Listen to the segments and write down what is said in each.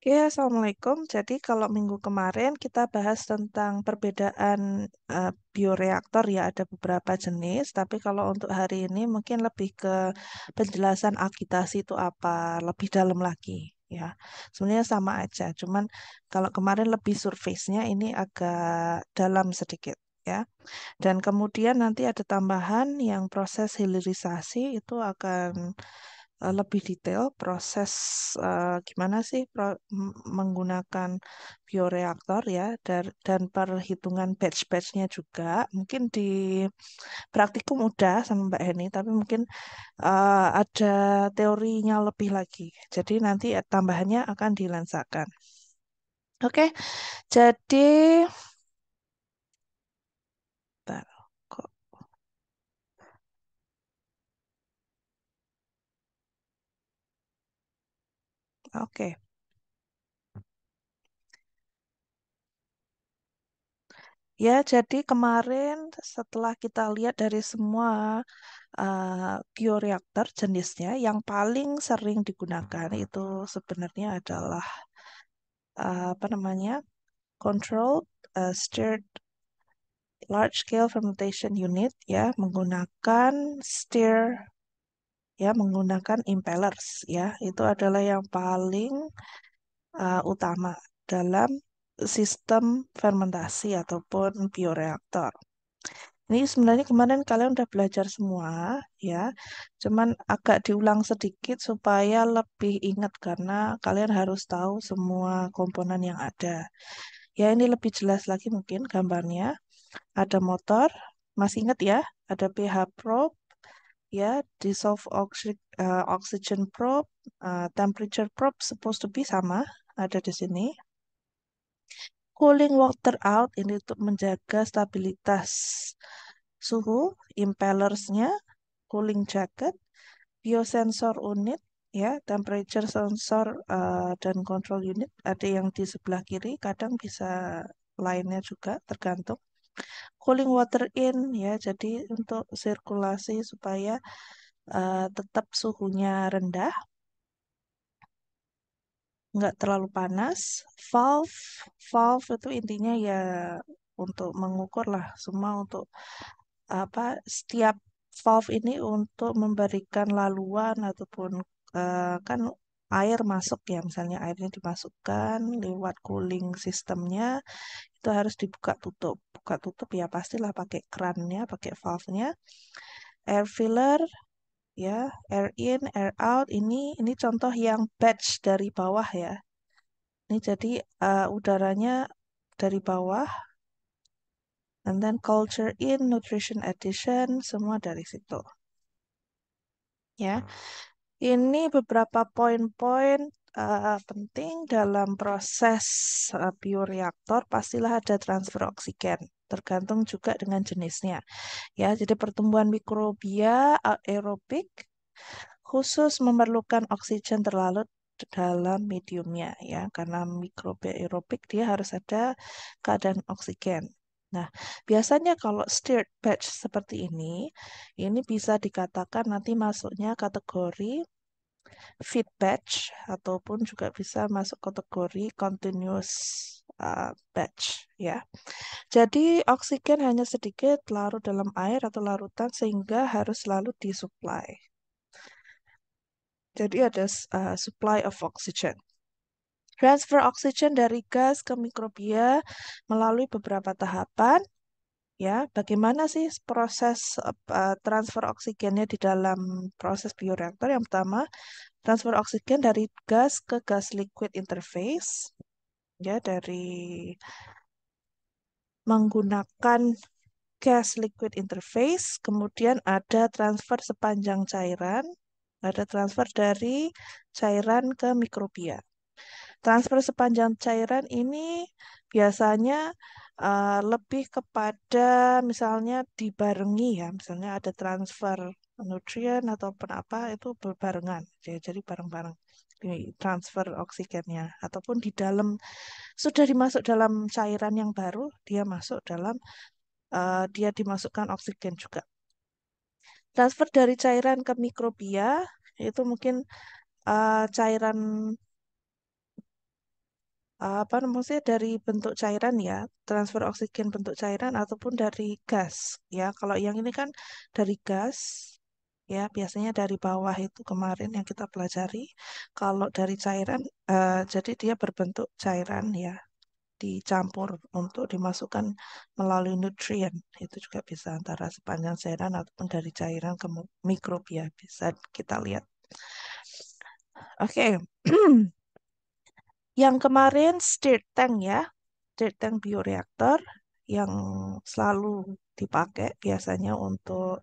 Oke, Assalamualaikum. Jadi kalau minggu kemarin kita bahas tentang perbedaan bioreaktor ya, ada beberapa jenis. Tapi kalau untuk hari ini mungkin lebih ke penjelasan agitasi itu apa, lebih dalam lagi ya. Sebenarnya sama aja, cuman kalau kemarin lebih surface-nya ini agak dalam sedikit ya. Dan kemudian nanti ada tambahan yang proses hilirisasi itu akan lebih detail proses gimana sih menggunakan bioreaktor ya dan perhitungan batch-batchnya juga. Mungkin di praktikum udah sama Mbak Heni, tapi mungkin ada teorinya lebih lagi. Jadi nanti tambahannya akan dilansakan. Oke, jadi bentar, kok oke. Ya, jadi kemarin setelah kita lihat dari semua bioreaktor jenisnya, yang paling sering digunakan itu sebenarnya adalah apa namanya, controlled stirred large scale fermentation unit ya, menggunakan stir ya, menggunakan impellers ya, itu adalah yang paling utama dalam sistem fermentasi ataupun bioreaktor. Ini sebenarnya kemarin kalian udah belajar semua ya, cuman agak diulang sedikit supaya lebih ingat karena kalian harus tahu semua komponen yang ada. Ya ini lebih jelas lagi mungkin gambarnya. Ada motor, masih ingat ya? Ada pH probe, ya, dissolved oxygen probe, temperature probe supposed to be sama, ada di sini. Cooling water out ini untuk menjaga stabilitas suhu, impellersnya, cooling jacket, biosensor unit, ya, temperature sensor dan control unit ada yang di sebelah kiri, kadang bisa lainnya juga tergantung. Cooling water in ya, jadi untuk sirkulasi supaya tetap suhunya rendah, nggak terlalu panas. Valve, valve itu intinya ya untuk mengukur lah semua untuk apa setiap valve ini untuk memberikan laluan ataupun kan air masuk ya misalnya airnya dimasukkan lewat cooling sistemnya itu harus dibuka tutup buka tutup ya pastilah pakai krannya pakai valve-nya air filler ya air in air out ini contoh yang batch dari bawah ya ini jadi udaranya dari bawah and then culture in nutrition addition semua dari situ ya. Ini beberapa poin-poin penting dalam proses bioreaktor. Pastilah ada transfer oksigen, tergantung juga dengan jenisnya. Ya, jadi pertumbuhan mikrobia aerobik khusus memerlukan oksigen terlarut dalam mediumnya, ya, karena mikrobia aerobik dia harus ada keadaan oksigen. Nah, biasanya kalau stirred batch seperti ini bisa dikatakan nanti masuknya kategori feed batch ataupun juga bisa masuk kategori continuous batch ya. Jadi oksigen hanya sedikit larut dalam air atau larutan sehingga harus selalu disuplai. Jadi ada supply of oxygen. Transfer oksigen dari gas ke mikrobia melalui beberapa tahapan. Ya, bagaimana sih proses transfer oksigennya di dalam proses bioreaktor? Yang pertama, transfer oksigen dari gas ke gas liquid interface, ya dari menggunakan gas liquid interface, kemudian ada transfer sepanjang cairan, ada transfer dari cairan ke mikrobia. Transfer sepanjang cairan ini biasanya lebih kepada misalnya dibarengi ya, misalnya ada transfer nutrien ataupun apa itu berbarengan, ya, jadi bareng-bareng di transfer oksigennya ataupun di dalam sudah dimasuk dalam cairan yang baru dia masuk dalam dia dimasukkan oksigen juga. Transfer dari cairan ke mikrobia itu mungkin cairan apa namanya dari bentuk cairan ya, transfer oksigen bentuk cairan ataupun dari gas ya. Kalau yang ini kan dari gas ya, biasanya dari bawah itu kemarin yang kita pelajari. Kalau dari cairan, jadi dia berbentuk cairan ya, dicampur untuk dimasukkan melalui nutrien. Itu juga bisa antara sepanjang cairan ataupun dari cairan ke mikrobia bisa kita lihat. Oke. Yang kemarin stirred tank ya, stirred tank bioreaktor yang selalu dipakai biasanya untuk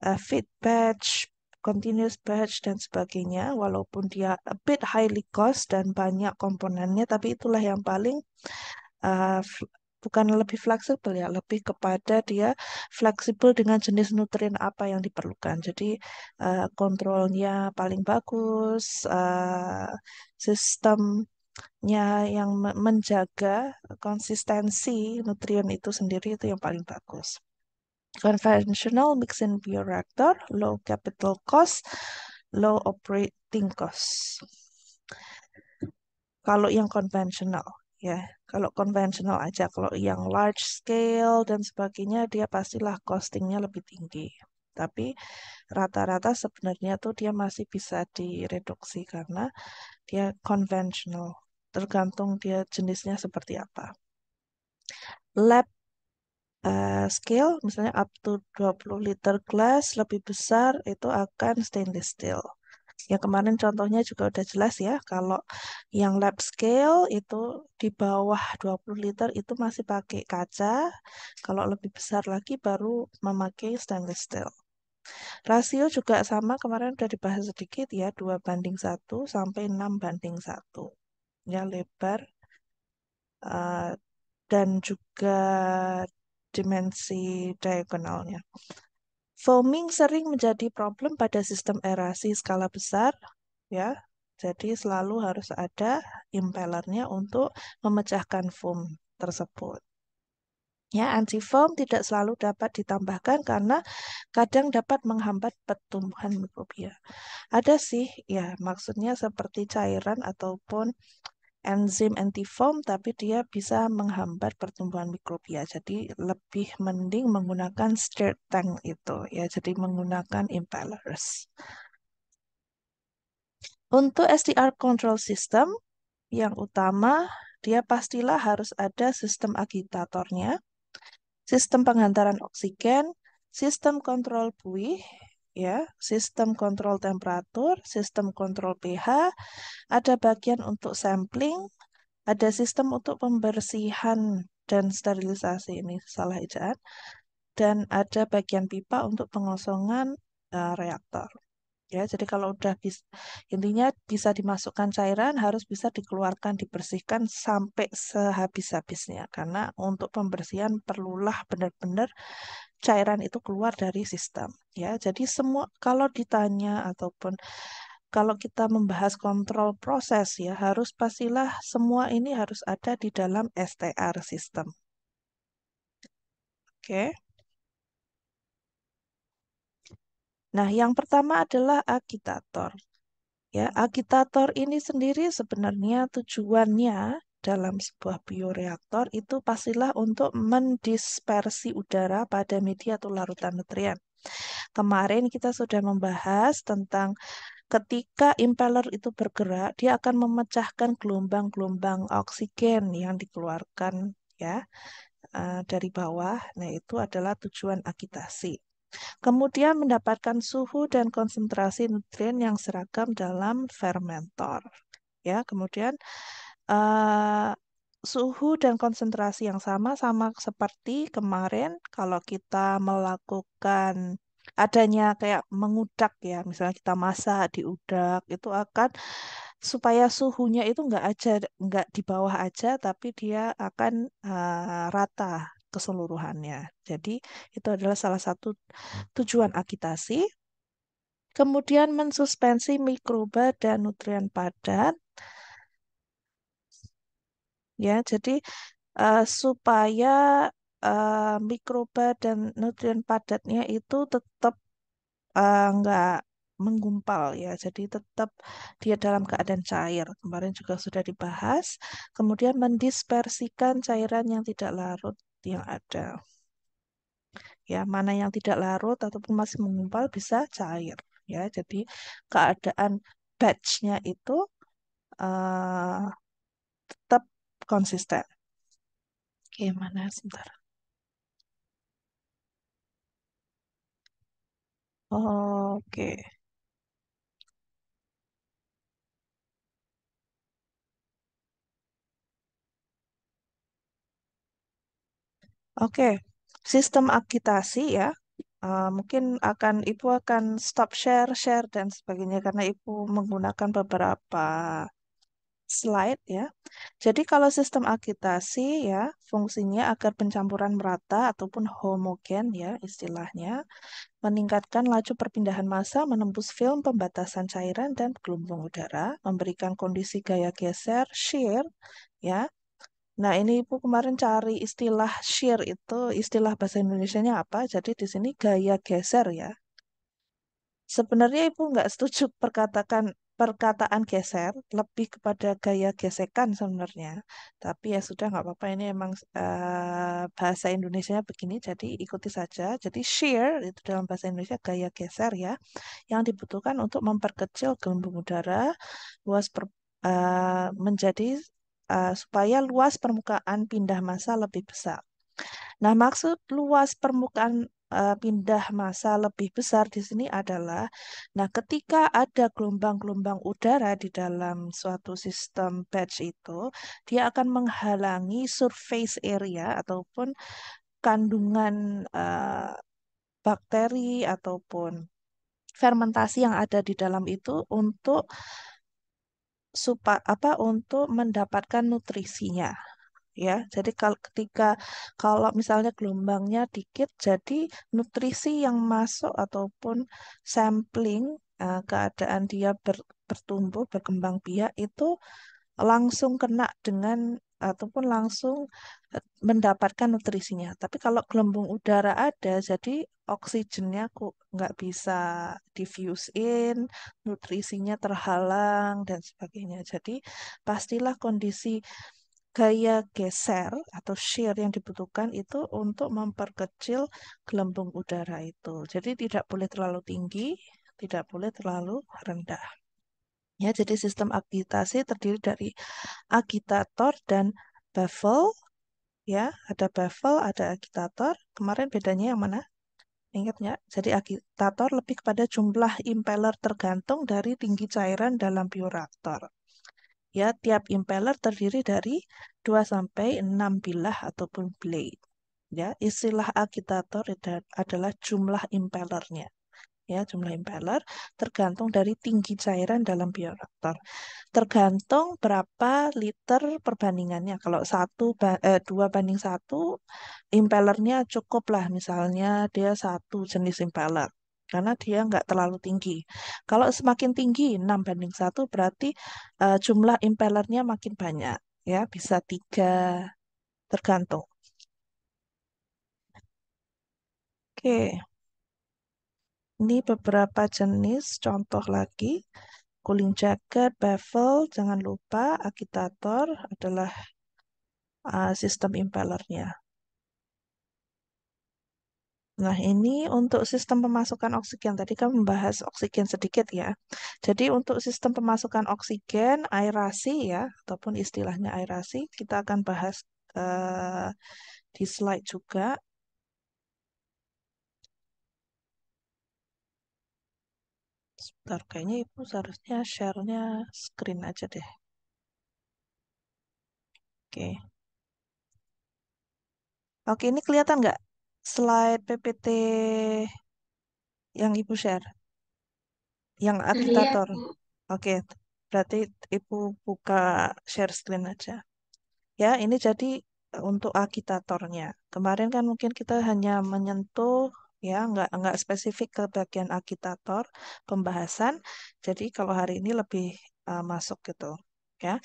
feed batch, continuous batch dan sebagainya. Walaupun dia a bit highly cost dan banyak komponennya, tapi itulah yang paling uh, f- bukan lebih fleksibel ya, lebih kepada dia fleksibel dengan jenis nutrien apa yang diperlukan. Jadi kontrolnya paling bagus, sistemnya yang menjaga konsistensi nutrien itu sendiri itu yang paling bagus. Conventional mixing bioreactor, low capital cost, low operating cost. Kalau yang konvensional, ya, kalau konvensional aja, kalau yang large scale dan sebagainya, dia pastilah costingnya lebih tinggi. Tapi rata-rata sebenarnya tuh dia masih bisa direduksi karena dia konvensional. Tergantung dia jenisnya seperti apa. Lab scale, misalnya up to 20 liter glass, lebih besar, itu akan stainless steel. Ya kemarin contohnya juga udah jelas ya, kalau yang lab scale itu di bawah 20 liter itu masih pakai kaca, kalau lebih besar lagi baru memakai stainless steel. Rasio juga sama, kemarin udah dibahas sedikit ya, 2:1 sampai 6:1. Ya lebar eh, dan juga dimensi diagonalnya. Foaming sering menjadi problem pada sistem aerasi skala besar, ya. Jadi selalu harus ada impellernya untuk memecahkan foam tersebut. Ya, anti-foam tidak selalu dapat ditambahkan karena kadang dapat menghambat pertumbuhan mikrobia. Ada sih, ya, maksudnya seperti cairan ataupun enzim anti-foam, tapi dia bisa menghambat pertumbuhan mikrobia. Jadi lebih mending menggunakan stirred tank itu, ya. Jadi menggunakan impellers. Untuk SDR control system, yang utama dia pastilah harus ada sistem agitatornya, sistem penghantaran oksigen, sistem kontrol buih, ya, sistem kontrol temperatur, sistem kontrol pH, ada bagian untuk sampling, ada sistem untuk pembersihan dan sterilisasi, ini salah ejaan, dan ada bagian pipa untuk pengosongan reaktor. Ya, jadi kalau udah intinya bisa dimasukkan cairan harus bisa dikeluarkan, dibersihkan sampai sehabis-habisnya. Karena untuk pembersihan perlulah benar-benar cairan itu keluar dari sistem. Ya, jadi semua kalau ditanya ataupun kalau kita membahas kontrol proses ya harus pastilah semua ini harus ada di dalam STR sistem. Oke. Nah, yang pertama adalah agitator. Ya, agitator ini sendiri sebenarnya tujuannya dalam sebuah bioreaktor itu pastilah untuk mendispersi udara pada media atau larutan nutrien. Kemarin kita sudah membahas tentang ketika impeller itu bergerak, dia akan memecahkan gelombang-gelombang oksigen yang dikeluarkan ya dari bawah. Nah, itu adalah tujuan agitasi. Kemudian mendapatkan suhu dan konsentrasi nutrien yang seragam dalam fermentor. Ya, kemudian eh, suhu dan konsentrasi yang sama seperti kemarin kalau kita melakukan adanya kayak mengudak ya, misalnya kita masak diudak itu akan supaya suhunya itu nggak di bawah aja, tapi dia akan rata keseluruhannya. Jadi itu adalah salah satu tujuan agitasi. Kemudian mensuspensi mikroba dan nutrien padat, ya. Jadi supaya mikroba dan nutrien padatnya itu tetap nggak menggumpal ya. Jadi tetap dia dalam keadaan cair. Kemarin juga sudah dibahas. Kemudian mendispersikan cairan yang tidak larut yang ada. Ya, mana yang tidak larut ataupun masih menggumpal bisa cair. Ya, jadi keadaan batch-nya itu eh, tetap konsisten. Oke, mana sebentar. Oke, oke. Sistem akitasi ya. Mungkin Ibu akan stop share dan sebagainya karena Ibu menggunakan beberapa slide ya. Jadi kalau sistem akitasi ya, fungsinya agar pencampuran merata ataupun homogen ya istilahnya, meningkatkan laju perpindahan massa menembus film pembatasan cairan dan gelembung udara, memberikan kondisi gaya geser, shear ya. Nah, ini Ibu kemarin cari istilah shear itu, istilah bahasa Indonesianya apa? Jadi di sini gaya geser ya. Sebenarnya Ibu nggak setuju perkataan geser, lebih kepada gaya gesekan sebenarnya. Tapi ya sudah nggak apa-apa, ini emang bahasa Indonesianya begini, jadi ikuti saja. Jadi shear itu dalam bahasa Indonesia gaya geser ya, yang dibutuhkan untuk memperkecil gelembung udara menjadi supaya luas permukaan pindah massa lebih besar. Nah, maksud luas permukaan pindah massa lebih besar di sini adalah, nah, ketika ada gelombang-gelombang udara di dalam suatu sistem batch itu, dia akan menghalangi surface area ataupun kandungan bakteri ataupun fermentasi yang ada di dalam itu untuk mendapatkan nutrisinya ya. Jadi kalau misalnya gelombangnya dikit, jadi nutrisi yang masuk ataupun sampling keadaan dia bertumbuh, berkembang biak itu langsung kena dengan ataupun langsung mendapatkan nutrisinya. Tapi kalau gelembung udara ada, jadi oksigennya kok nggak bisa diffuse in, nutrisinya terhalang dan sebagainya. Jadi pastilah kondisi gaya geser atau shear yang dibutuhkan itu untuk memperkecil gelembung udara itu. Jadi tidak boleh terlalu tinggi, tidak boleh terlalu rendah. Ya, jadi sistem agitasi terdiri dari agitator dan baffle. Ya, ada baffle, ada agitator. Kemarin bedanya yang mana? Ingat nggak? Jadi agitator lebih kepada jumlah impeller tergantung dari tinggi cairan dalam bioreaktor. Ya, tiap impeller terdiri dari 2 sampai 6 bilah ataupun blade. Ya, istilah agitator adalah jumlah impellernya. Ya, jumlah impeller tergantung dari tinggi cairan dalam bioreaktor. Tergantung berapa liter perbandingannya. Kalau 2 banding 1, impellernya cukup lah. Misalnya dia satu jenis impeller. Karena dia nggak terlalu tinggi. Kalau semakin tinggi, 6 banding 1, berarti jumlah impellernya makin banyak. Ya, bisa 3, tergantung. Oke, ini beberapa jenis contoh lagi. Cooling jacket, baffle, jangan lupa agitator adalah sistem impellernya. Nah, ini untuk sistem pemasukan oksigen. Tadi kan membahas oksigen sedikit ya. Jadi untuk sistem pemasukan oksigen, aerasi ya, ataupun istilahnya aerasi, kita akan bahas eh, di slide juga. Sebentar, kayaknya Ibu seharusnya share-nya screen aja deh. Oke. Oke, ini kelihatan nggak slide PPT yang Ibu share? Yang Terlihat, agitator. Bu. Oke, berarti Ibu buka share screen aja. Ya, ini jadi untuk agitatornya. Kemarin kan mungkin kita hanya menyentuh ya, nggak spesifik ke bagian agitator pembahasan. Jadi kalau hari ini lebih masuk gitu. Ya,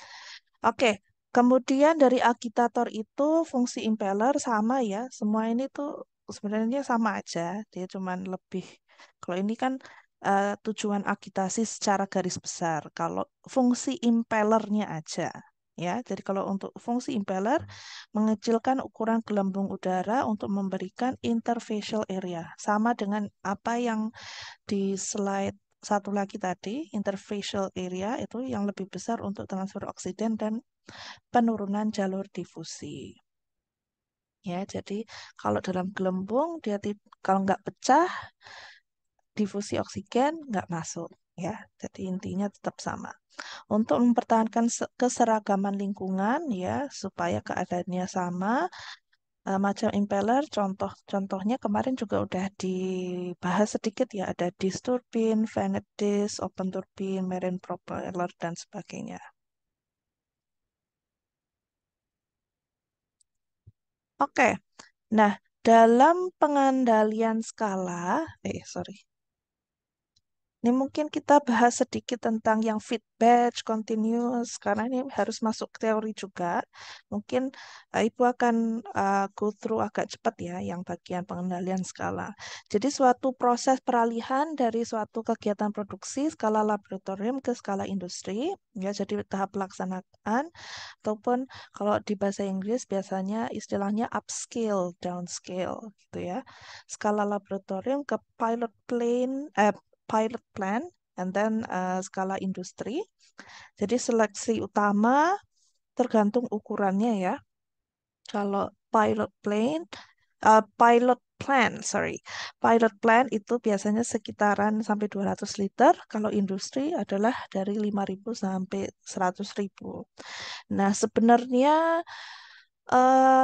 oke. Kemudian dari agitator itu fungsi impeller sama ya. Semua ini tuh sebenarnya sama aja. Dia cuman lebih. Kalau ini kan tujuan agitasi secara garis besar. Kalau fungsi impellernya aja. Ya, jadi kalau untuk fungsi impeller, mengecilkan ukuran gelembung udara untuk memberikan interfacial area. Sama dengan apa yang di slide satu lagi tadi, interfacial area itu yang lebih besar untuk transfer oksigen dan penurunan jalur difusi. Ya, jadi kalau dalam gelembung dia kalau nggak pecah, difusi oksigen nggak masuk. Ya, jadi intinya tetap sama. Untuk mempertahankan keseragaman lingkungan, ya, supaya keadaannya sama, macam impeller, contohnya kemarin juga udah dibahas sedikit ya, ada disk turbine, Vanet disk, open turbine, marine propeller, dan sebagainya. Oke, nah dalam pengendalian skala, sorry, ini mungkin kita bahas sedikit tentang yang feedback, continuous, karena ini harus masuk teori juga. Mungkin Ibu akan go through agak cepat ya, yang bagian pengendalian skala. Jadi suatu proses peralihan dari suatu kegiatan produksi skala laboratorium ke skala industri, ya, jadi tahap pelaksanaan, ataupun kalau di bahasa Inggris biasanya istilahnya upscale, downscale, gitu ya. Skala laboratorium ke pilot plan, and then skala industri. Jadi seleksi utama tergantung ukurannya ya. Kalau pilot plan, sorry, pilot plan itu biasanya sekitaran sampai 200 liter. Kalau industri adalah dari 5.000 sampai 100.000. Nah, sebenarnya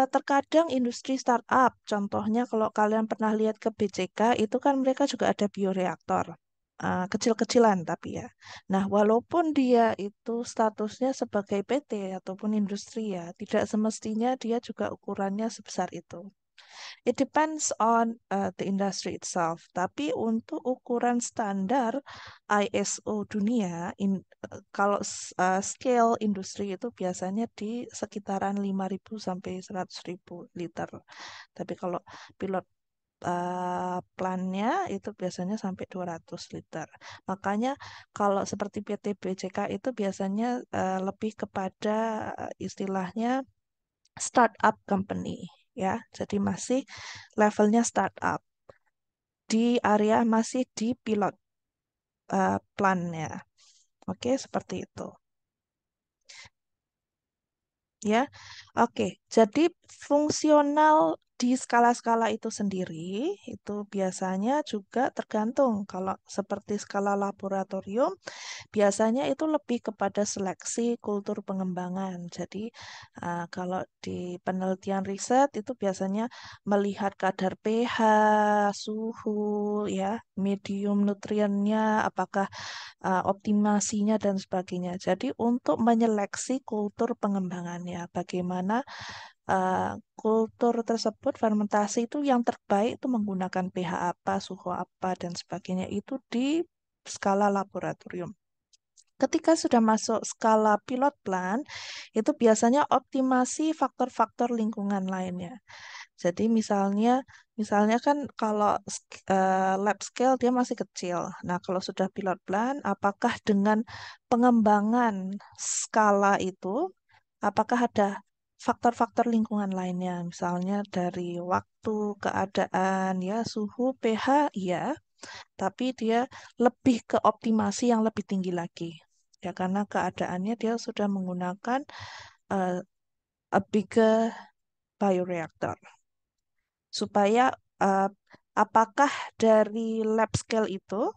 terkadang industri startup, contohnya kalau kalian pernah lihat ke BCK, itu kan mereka juga ada bioreaktor. Kecil-kecilan tapi ya. Nah, walaupun dia itu statusnya sebagai PT ataupun industri ya, tidak semestinya dia juga ukurannya sebesar itu. It depends on the industry itself. Tapi untuk ukuran standar ISO dunia, kalau scale industri itu biasanya di sekitaran 5.000 sampai 100.000 liter. Tapi kalau pilot plannya itu biasanya sampai 200 liter. Makanya kalau seperti PT BCK itu biasanya lebih kepada istilahnya startup company ya. Jadi masih levelnya startup di area masih di pilot plannya. Oke, seperti itu. Ya, oke. Jadi fungsional di skala-skala itu sendiri itu biasanya juga tergantung. Kalau seperti skala laboratorium, biasanya itu lebih kepada seleksi kultur pengembangan. Jadi, kalau di penelitian riset itu biasanya melihat kadar pH, suhu, ya, medium nutriennya, apakah optimasinya dan sebagainya. Jadi, untuk menyeleksi kultur pengembangannya, bagaimana uh, kultur tersebut fermentasi itu yang terbaik itu menggunakan pH apa, suhu apa, dan sebagainya itu di skala laboratorium. Ketika sudah masuk skala pilot plan, itu biasanya optimasi faktor-faktor lingkungan lainnya. Jadi misalnya kan kalau lab scale dia masih kecil. Nah, kalau sudah pilot plan, apakah dengan pengembangan skala itu, apakah ada faktor-faktor lingkungan lainnya, misalnya dari waktu, keadaan, ya, suhu, pH, ya, tapi dia lebih ke optimasi yang lebih tinggi lagi. Ya, karena keadaannya dia sudah menggunakan uh, a bigger bioreactor. Supaya uh, apakah dari lab scale itu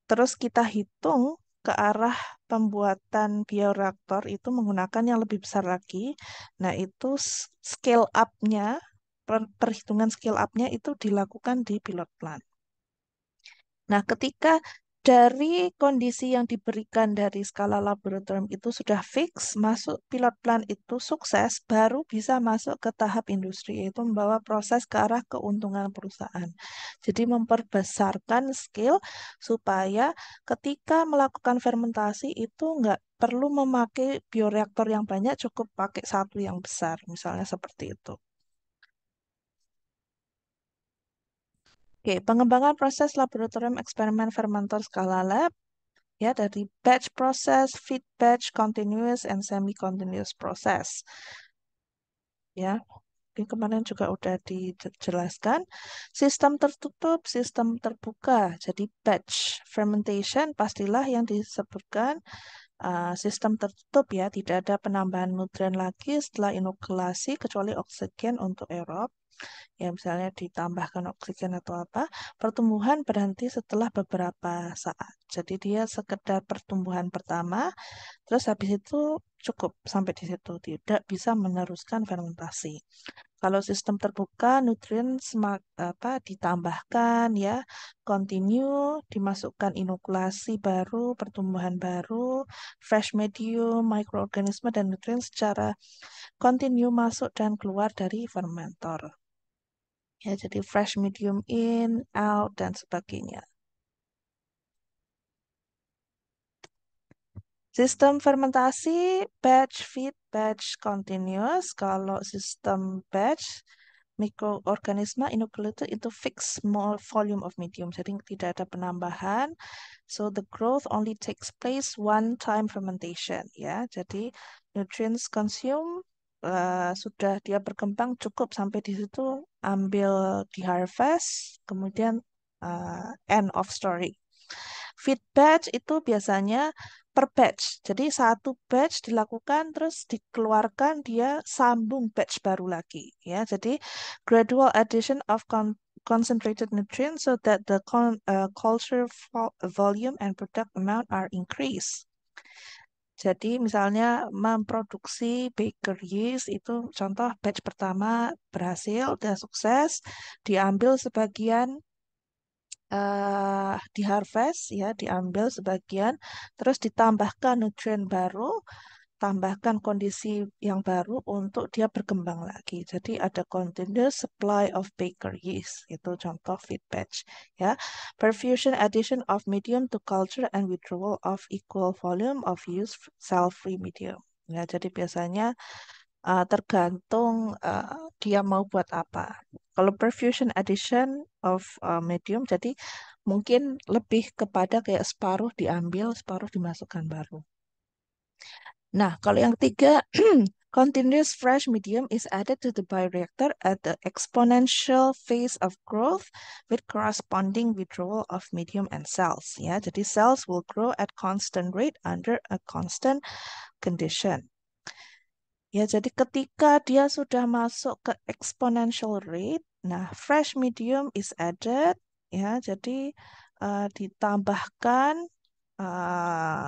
terus kita hitung ke arah pembuatan bioreaktor itu menggunakan yang lebih besar lagi. Nah, itu scale up-nya, perhitungan scale up-nya itu dilakukan di pilot plant. Nah, ketika dari kondisi yang diberikan dari skala laboratorium itu sudah fix, masuk pilot plant itu sukses, baru bisa masuk ke tahap industri, yaitu membawa proses ke arah keuntungan perusahaan. Jadi memperbesarkan skill supaya ketika melakukan fermentasi itu nggak perlu memakai bioreaktor yang banyak, cukup pakai satu yang besar, misalnya seperti itu. Oke, pengembangan proses laboratorium eksperimen fermenter skala lab ya dari batch process, feed batch, continuous, and semi-continuous process. Ya, ini kemarin juga udah dijelaskan. Sistem tertutup, sistem terbuka. Jadi batch fermentation pastilah yang disebutkan sistem tertutup ya, tidak ada penambahan nutrien lagi setelah inokulasi kecuali oksigen untuk aerob. Ya, misalnya ditambahkan oksigen atau apa, pertumbuhan berhenti setelah beberapa saat. Jadi dia sekedar pertumbuhan pertama, terus habis itu cukup sampai di situ, tidak bisa meneruskan fermentasi. Kalau sistem terbuka, nutrien ditambahkan ya, continue, dimasukkan inokulasi baru, pertumbuhan baru, fresh medium, mikroorganisme dan nutrien secara continue masuk dan keluar dari fermentor. Ya, jadi fresh medium in, out dan sebagainya. Sistem fermentasi batch, feed, batch, continuous. Kalau sistem batch, mikroorganisme inoculated into fixed small volume of medium. Jadi tidak ada penambahan. So the growth only takes place one time fermentation. Ya, jadi nutrients consume sudah dia berkembang cukup sampai di situ, ambil di harvest, kemudian end of story. Feed batch itu biasanya per batch. Jadi satu batch dilakukan terus dikeluarkan dia sambung batch baru lagi ya. Jadi gradual addition of concentrated nutrients so that the culture volume and product amount are increased. Jadi misalnya memproduksi baker yeast itu contoh batch pertama berhasil, udah sukses, diambil sebagian di harvest ya, diambil sebagian, terus ditambahkan nutrien baru, tambahkan kondisi yang baru untuk dia berkembang lagi. Jadi ada continuous supply of baker yeast, itu contoh feed batch ya. Perfusion addition of medium to culture and withdrawal of equal volume of used cell-free medium. Ya, jadi biasanya tergantung dia mau buat apa. Kalau perfusion addition of medium, jadi mungkin lebih kepada kayak separuh diambil, separuh dimasukkan baru. Nah, kalau yang ketiga, continuous fresh medium is added to the bioreactor at the exponential phase of growth with corresponding withdrawal of medium and cells. Ya, jadi cells will grow at constant rate under a constant condition. Ya, jadi ketika dia sudah masuk ke exponential rate, nah fresh medium is added, ya, jadi ditambahkan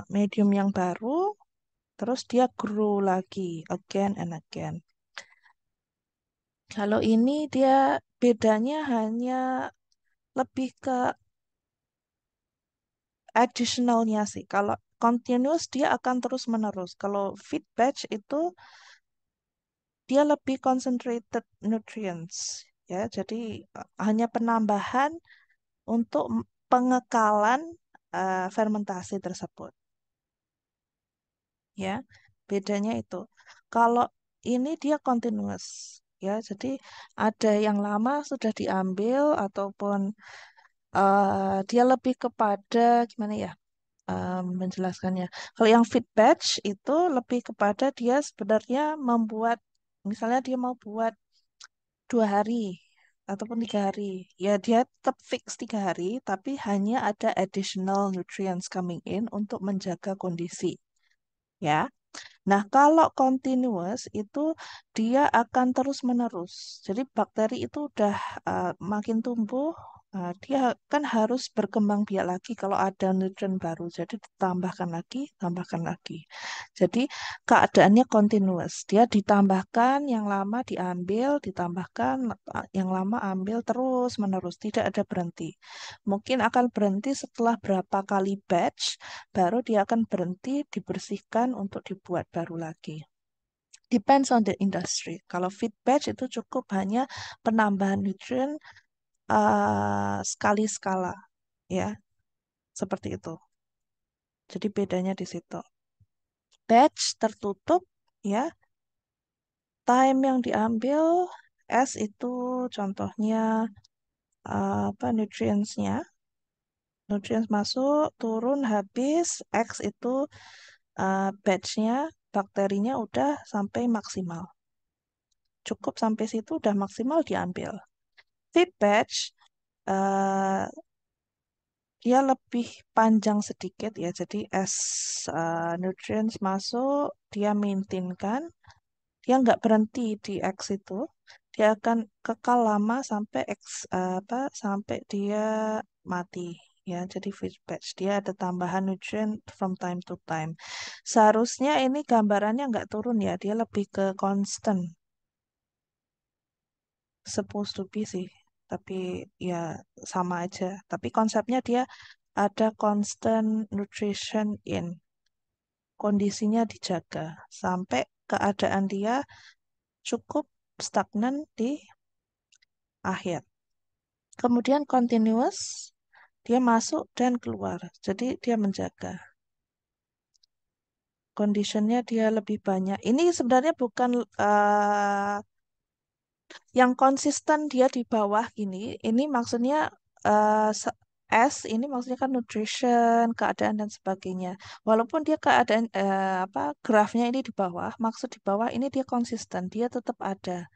medium yang baru, terus dia grow lagi again and again. Kalau ini dia bedanya hanya lebih ke additionalnya sih. Kalau continuous dia akan terus menerus. Kalau feed batch itu dia lebih concentrated nutrients ya. Jadi hanya penambahan untuk pengekalan fermentasi tersebut ya. Bedanya itu. Kalau ini dia continuous ya. Jadi ada yang lama sudah diambil ataupun dia lebih kepada gimana ya menjelaskannya. Kalau yang feed batch itu lebih kepada dia sebenarnya membuat misalnya dia mau buat 2 hari ataupun 3 hari. Ya, dia tetap fix 3 hari, tapi hanya ada additional nutrients coming in untuk menjaga kondisi. Ya, nah kalau continuous itu dia akan terus-menerus. Jadi bakteri itu udah makin tumbuh, dia kan harus berkembang biak lagi kalau ada nutrien baru. Jadi ditambahkan lagi, tambahkan lagi. Jadi keadaannya continuous. Dia ditambahkan, yang lama diambil, ditambahkan, yang lama ambil terus-menerus, tidak ada berhenti. Mungkin akan berhenti setelah berapa kali batch, baru dia akan berhenti dibersihkan untuk dibuat baru lagi. Depends on the industry. Kalau feed batch itu cukup hanya penambahan nutrien sekali skala, ya, seperti itu. Jadi bedanya di situ. Batch tertutup, ya, time yang diambil S itu contohnya apa nutrientsnya, nutrients masuk, turun, habis, X itu batchnya, bakterinya udah sampai maksimal. Cukup sampai situ udah maksimal diambil. Feed batch eh, dia lebih panjang sedikit ya. Jadi as nutrients masuk, dia maintain kan, dia nggak berhenti di X itu. Dia akan kekal lama sampai apa sampai dia mati ya. Jadi feed batch dia ada tambahan nutrient from time to time. Seharusnya ini gambarannya nggak turun ya, dia lebih ke constant. Supposed to be sih, tapi ya sama aja. Tapi konsepnya dia ada constant nutrition in, kondisinya dijaga sampai keadaan dia cukup stagnan di akhir. Kemudian continuous, dia masuk dan keluar. Jadi dia menjaga. Conditionnya dia lebih banyak. Ini sebenarnya bukan yang konsisten dia di bawah gini. Ini maksudnya S ini maksudnya kan nutrition, keadaan dan sebagainya. Walaupun dia keadaan apa grafnya ini di bawah, maksud di bawah ini dia konsisten, dia tetap ada.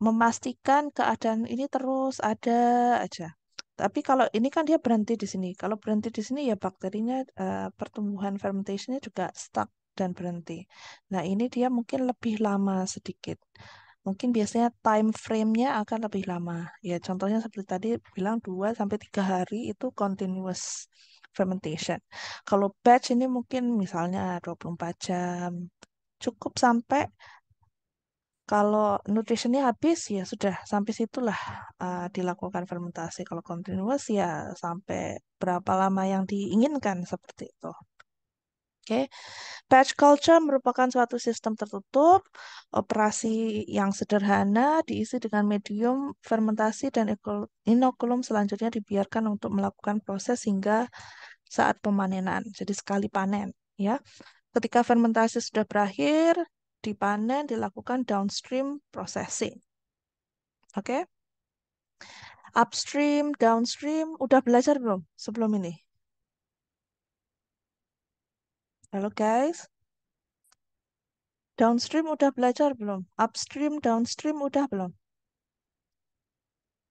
Memastikan keadaan ini terus ada aja. Tapi kalau ini kan dia berhenti di sini. Kalau berhenti di sini ya bakterinya pertumbuhan fermentationnya juga stuck dan berhenti. Nah, ini dia mungkin lebih lama sedikit. Mungkin biasanya time frame-nya akan lebih lama. Ya, contohnya seperti tadi bilang 2 sampai 3 hari itu continuous fermentation. Kalau batch ini mungkin misalnya 24 jam. Cukup sampai kalau nutritionnya habis ya sudah sampai situlah dilakukan fermentasi. Kalau continuous ya sampai berapa lama yang diinginkan seperti itu. Oke, batch culture merupakan suatu sistem tertutup, operasi yang sederhana diisi dengan medium fermentasi dan inokulum selanjutnya dibiarkan untuk melakukan proses hingga saat pemanenan. Jadi sekali panen, ya. Ketika fermentasi sudah berakhir, dipanen, dilakukan downstream processing. Oke, upstream, downstream, udah belajar belum sebelum ini? Halo guys, downstream udah belajar belum? Upstream, downstream udah belum?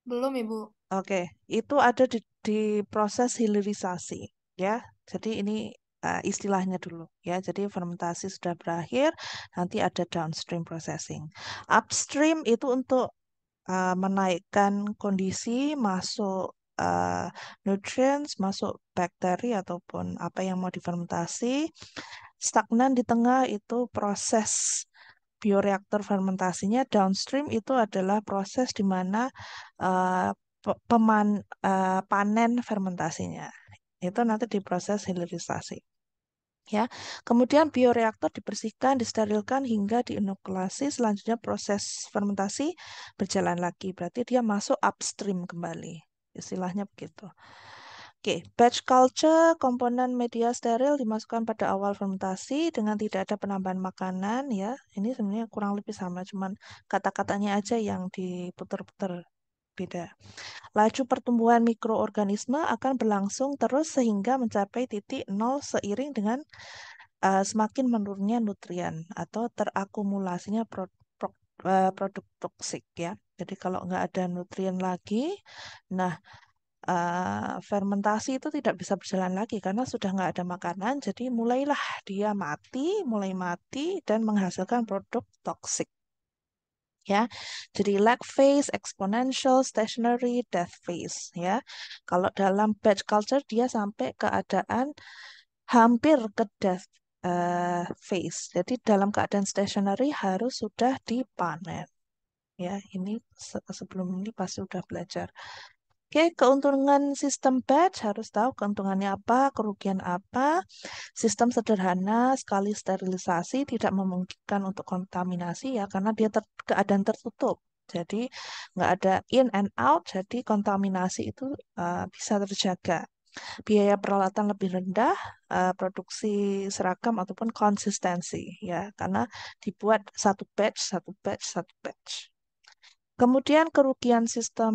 Belum, Ibu. Oke, itu ada di proses hilirisasi ya. Jadi ini istilahnya dulu ya. Jadi fermentasi sudah berakhir, nanti ada downstream processing. Upstream itu untuk menaikkan kondisi masuk uh, nutrients, masuk bakteri ataupun apa yang mau difermentasi. Stagnan di tengah itu proses bioreaktor fermentasinya. Downstream itu adalah proses di mana uh, panen fermentasinya. Itu nanti diproses hilirisasi. Ya, kemudian bioreaktor dibersihkan, disterilkan hingga diinokulasi. Selanjutnya proses fermentasi berjalan lagi. Berarti dia masuk upstream kembali. Istilahnya begitu. Oke, batch culture, komponen media steril dimasukkan pada awal fermentasi dengan tidak ada penambahan makanan ya. Ini sebenarnya kurang lebih sama, cuman kata-katanya aja yang diputer-puter beda. Laju pertumbuhan mikroorganisme akan berlangsung terus sehingga mencapai titik nol seiring dengan semakin menurunnya nutrien atau terakumulasinya produk toksik ya. Jadi kalau nggak ada nutrien lagi, nah fermentasi itu tidak bisa berjalan lagi karena sudah nggak ada makanan. Jadi mulailah dia mulai mati dan menghasilkan produk toksik. Ya, jadi lag phase, exponential, stationary, death phase. Ya, kalau dalam batch culture dia sampai keadaan hampir ke death phase. Jadi dalam keadaan stationary harus sudah dipanen. Ya, ini sebelum ini pasti sudah belajar. Oke, keuntungan sistem batch harus tahu keuntungannya apa, kerugian apa. Sistem sederhana, sekali sterilisasi tidak memungkinkan untuk kontaminasi ya, karena dia keadaan tertutup. Jadi nggak ada in and out, jadi kontaminasi itu bisa terjaga. Biaya peralatan lebih rendah, produksi seragam ataupun konsistensi ya, karena dibuat satu batch, satu batch, satu batch. Kemudian kerugian sistem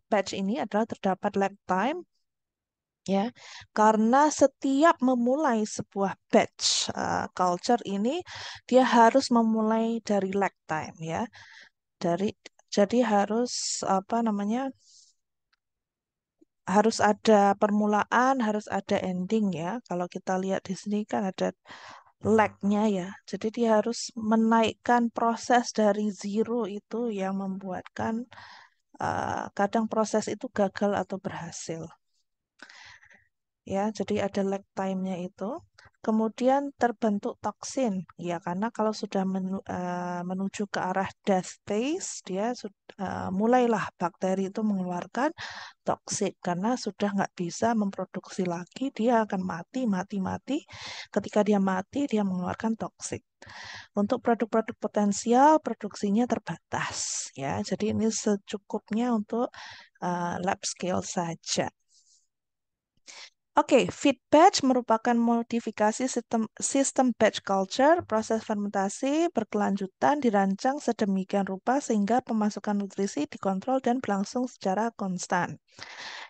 batch ini adalah terdapat lag time, ya, karena setiap memulai sebuah batch culture ini dia harus memulai dari lag time, ya, dari jadi harus apa namanya, harus ada permulaan, harus ada ending, ya. Kalau kita lihat di sini kan ada lag-nya, ya. Jadi dia harus menaikkan proses dari zero itu yang membuatkan kadang proses itu gagal atau berhasil. Ya, jadi ada lag time-nya itu. Kemudian terbentuk toksin, ya, karena kalau sudah menuju ke arah death phase, dia mulailah bakteri itu mengeluarkan toksik karena sudah nggak bisa memproduksi lagi, dia akan mati, mati, mati. Ketika dia mati, dia mengeluarkan toksik. Untuk produk-produk potensial, produksinya terbatas, ya. Jadi ini secukupnya untuk lab scale saja. Oke, feed batch merupakan modifikasi sistem batch culture. Proses fermentasi berkelanjutan dirancang sedemikian rupa sehingga pemasukan nutrisi dikontrol dan berlangsung secara konstan.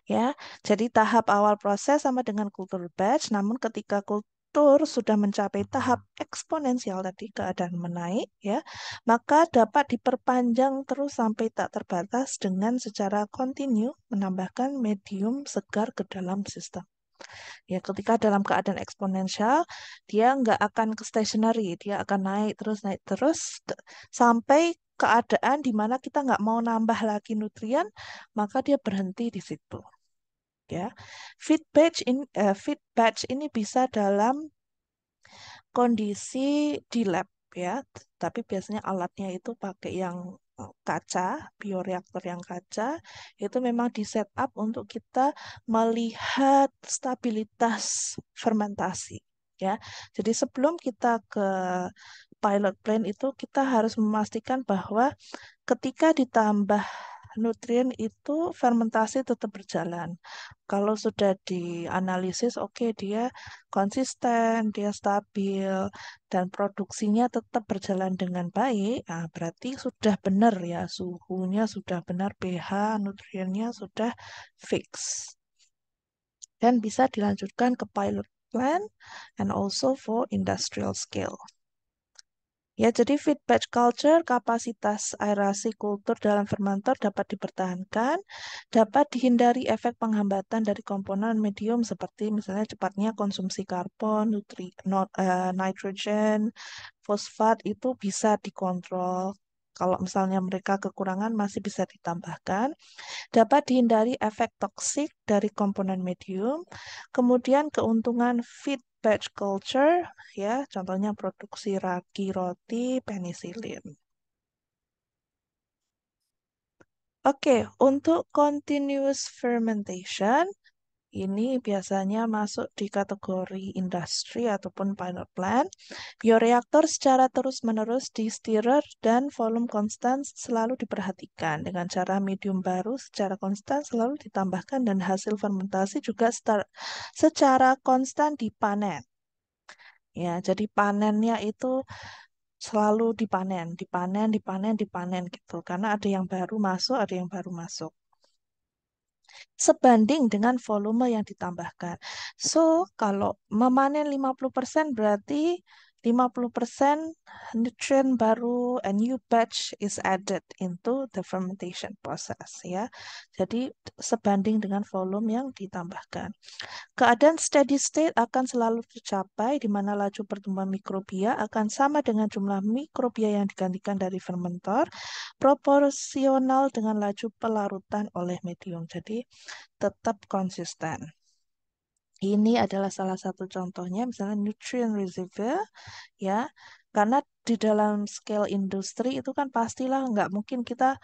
Ya, jadi tahap awal proses sama dengan kultur batch, namun ketika kultur sudah mencapai tahap eksponensial tadi keadaan menaik, ya, maka dapat diperpanjang terus sampai tak terbatas dengan secara kontinu menambahkan medium segar ke dalam sistem. Ya, ketika dalam keadaan eksponensial, dia nggak akan ke stationary, dia akan naik terus sampai keadaan di mana kita nggak mau nambah lagi nutrien, maka dia berhenti di situ. Ya, feed batch ini bisa dalam kondisi di lab, ya, tapi biasanya alatnya itu pakai yang kaca, bioreaktor yang kaca, itu memang di setup untuk kita melihat stabilitas fermentasi, ya. Jadi sebelum kita ke pilot plant itu kita harus memastikan bahwa ketika ditambah nutrien itu fermentasi tetap berjalan. Kalau sudah dianalisis, oke, dia konsisten, dia stabil, dan produksinya tetap berjalan dengan baik, nah, berarti sudah benar, ya, suhunya sudah benar, pH, nutriennya sudah fix. Dan bisa dilanjutkan ke pilot plant and also for industrial scale. Ya, jadi feed batch culture, kapasitas aerasi kultur dalam fermenter dapat dipertahankan, dapat dihindari efek penghambatan dari komponen medium seperti misalnya cepatnya konsumsi karbon, nitrogen, fosfat itu bisa dikontrol. Kalau misalnya mereka kekurangan masih bisa ditambahkan. Dapat dihindari efek toksik dari komponen medium. Kemudian keuntungan feed batch culture, ya, contohnya produksi ragi, roti, penisilin. Oke, untuk continuous fermentation, ini biasanya masuk di kategori industri ataupun pilot plant. Bioreaktor secara terus-menerus di stirrer dan volume konstan selalu diperhatikan. Dengan cara medium baru secara konstan selalu ditambahkan dan hasil fermentasi juga secara konstan dipanen. Ya, jadi panennya itu selalu dipanen, dipanen, dipanen, dipanen gitu. Karena ada yang baru masuk, ada yang baru masuk sebanding dengan volume yang ditambahkan. So, kalau memanen 50% berarti 50% nutrient baru, a new batch is added into the fermentation process, ya. Jadi sebanding dengan volume yang ditambahkan. Keadaan steady state akan selalu tercapai di mana laju pertumbuhan mikrobia akan sama dengan jumlah mikrobia yang digantikan dari fermentor proporsional dengan laju pelarutan oleh medium. Jadi tetap konsisten. Ini adalah salah satu contohnya, misalnya nutrient reservoir, ya, karena di dalam scale industri itu kan pastilah nggak mungkin kita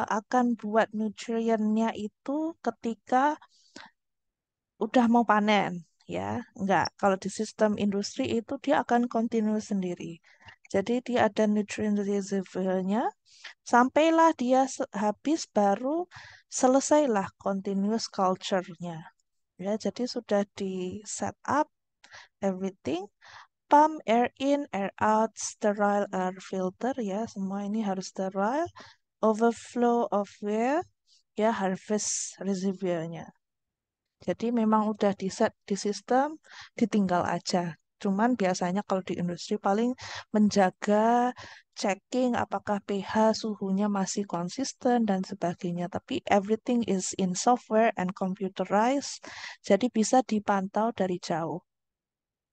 akan buat nutriennya itu ketika udah mau panen, ya, nggak. Kalau di sistem industri itu dia akan continue sendiri. Jadi dia ada nutrient reservoir-nya, sampailah dia habis baru selesailah continuous culture-nya. Ya, jadi sudah di set up everything, pump air in, air out, sterile air filter, ya, semua ini harus sterile. overflow of where ya harvest reservoir-nya. Jadi memang udah di set di sistem, ditinggal aja. Cuman biasanya kalau di industri paling menjaga checking apakah pH suhunya masih konsisten dan sebagainya. Tapi everything is in software and computerized, jadi bisa dipantau dari jauh.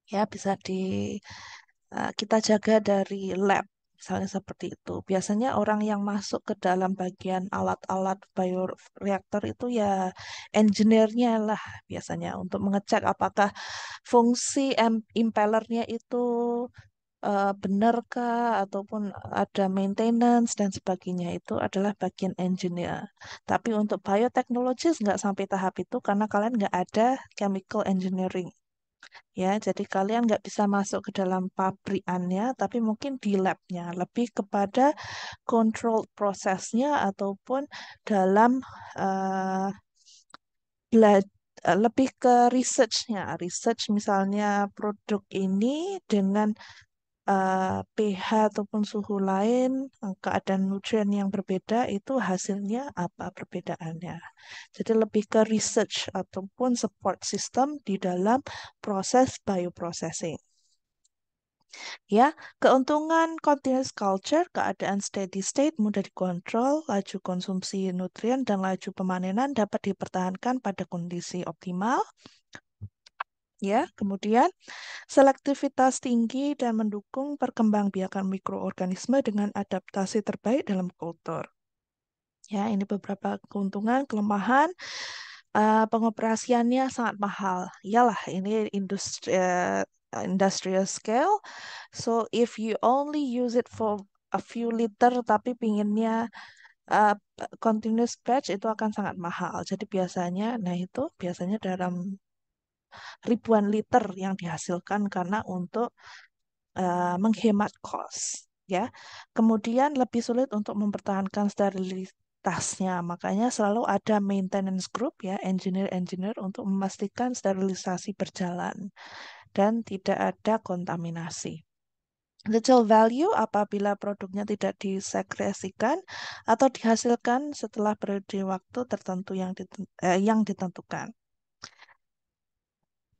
Ya, bisa kita jaga dari lab, misalnya seperti itu. Biasanya orang yang masuk ke dalam bagian alat-alat bioreaktor itu ya engineer-nya lah biasanya untuk mengecek apakah fungsi impellernya itu benarkah ataupun ada maintenance dan sebagainya itu adalah bagian engineer. Tapi untuk biotechnologist nggak sampai tahap itu karena kalian nggak ada chemical engineering. Ya, jadi kalian nggak bisa masuk ke dalam pabrikannya, tapi mungkin di labnya, lebih kepada control prosesnya ataupun dalam eh, lebih ke researchnya. Research misalnya produk ini dengan pH ataupun suhu lain, keadaan nutrien yang berbeda, itu hasilnya apa perbedaannya. Jadi lebih ke research ataupun support system di dalam proses bioprocessing. Ya, keuntungan continuous culture, keadaan steady state mudah dikontrol, laju konsumsi nutrien dan laju pemanenan dapat dipertahankan pada kondisi optimal. Ya, kemudian selektivitas tinggi dan mendukung perkembangbiakan mikroorganisme dengan adaptasi terbaik dalam kultur. Ya, ini beberapa keuntungan, kelemahan. Pengoperasiannya sangat mahal. Iyalah, ini industrial scale. So if you only use it for a few liter, tapi pinginnya uh, continuous batch itu akan sangat mahal. Jadi biasanya, nah itu biasanya dalam ribuan liter yang dihasilkan karena untuk menghemat cost, ya. Kemudian lebih sulit untuk mempertahankan sterilitasnya, makanya selalu ada maintenance group ya, engineer-engineer untuk memastikan sterilisasi berjalan dan tidak ada kontaminasi. Little value apabila produknya tidak disekresikan atau dihasilkan setelah periode waktu tertentu yang ditentukan.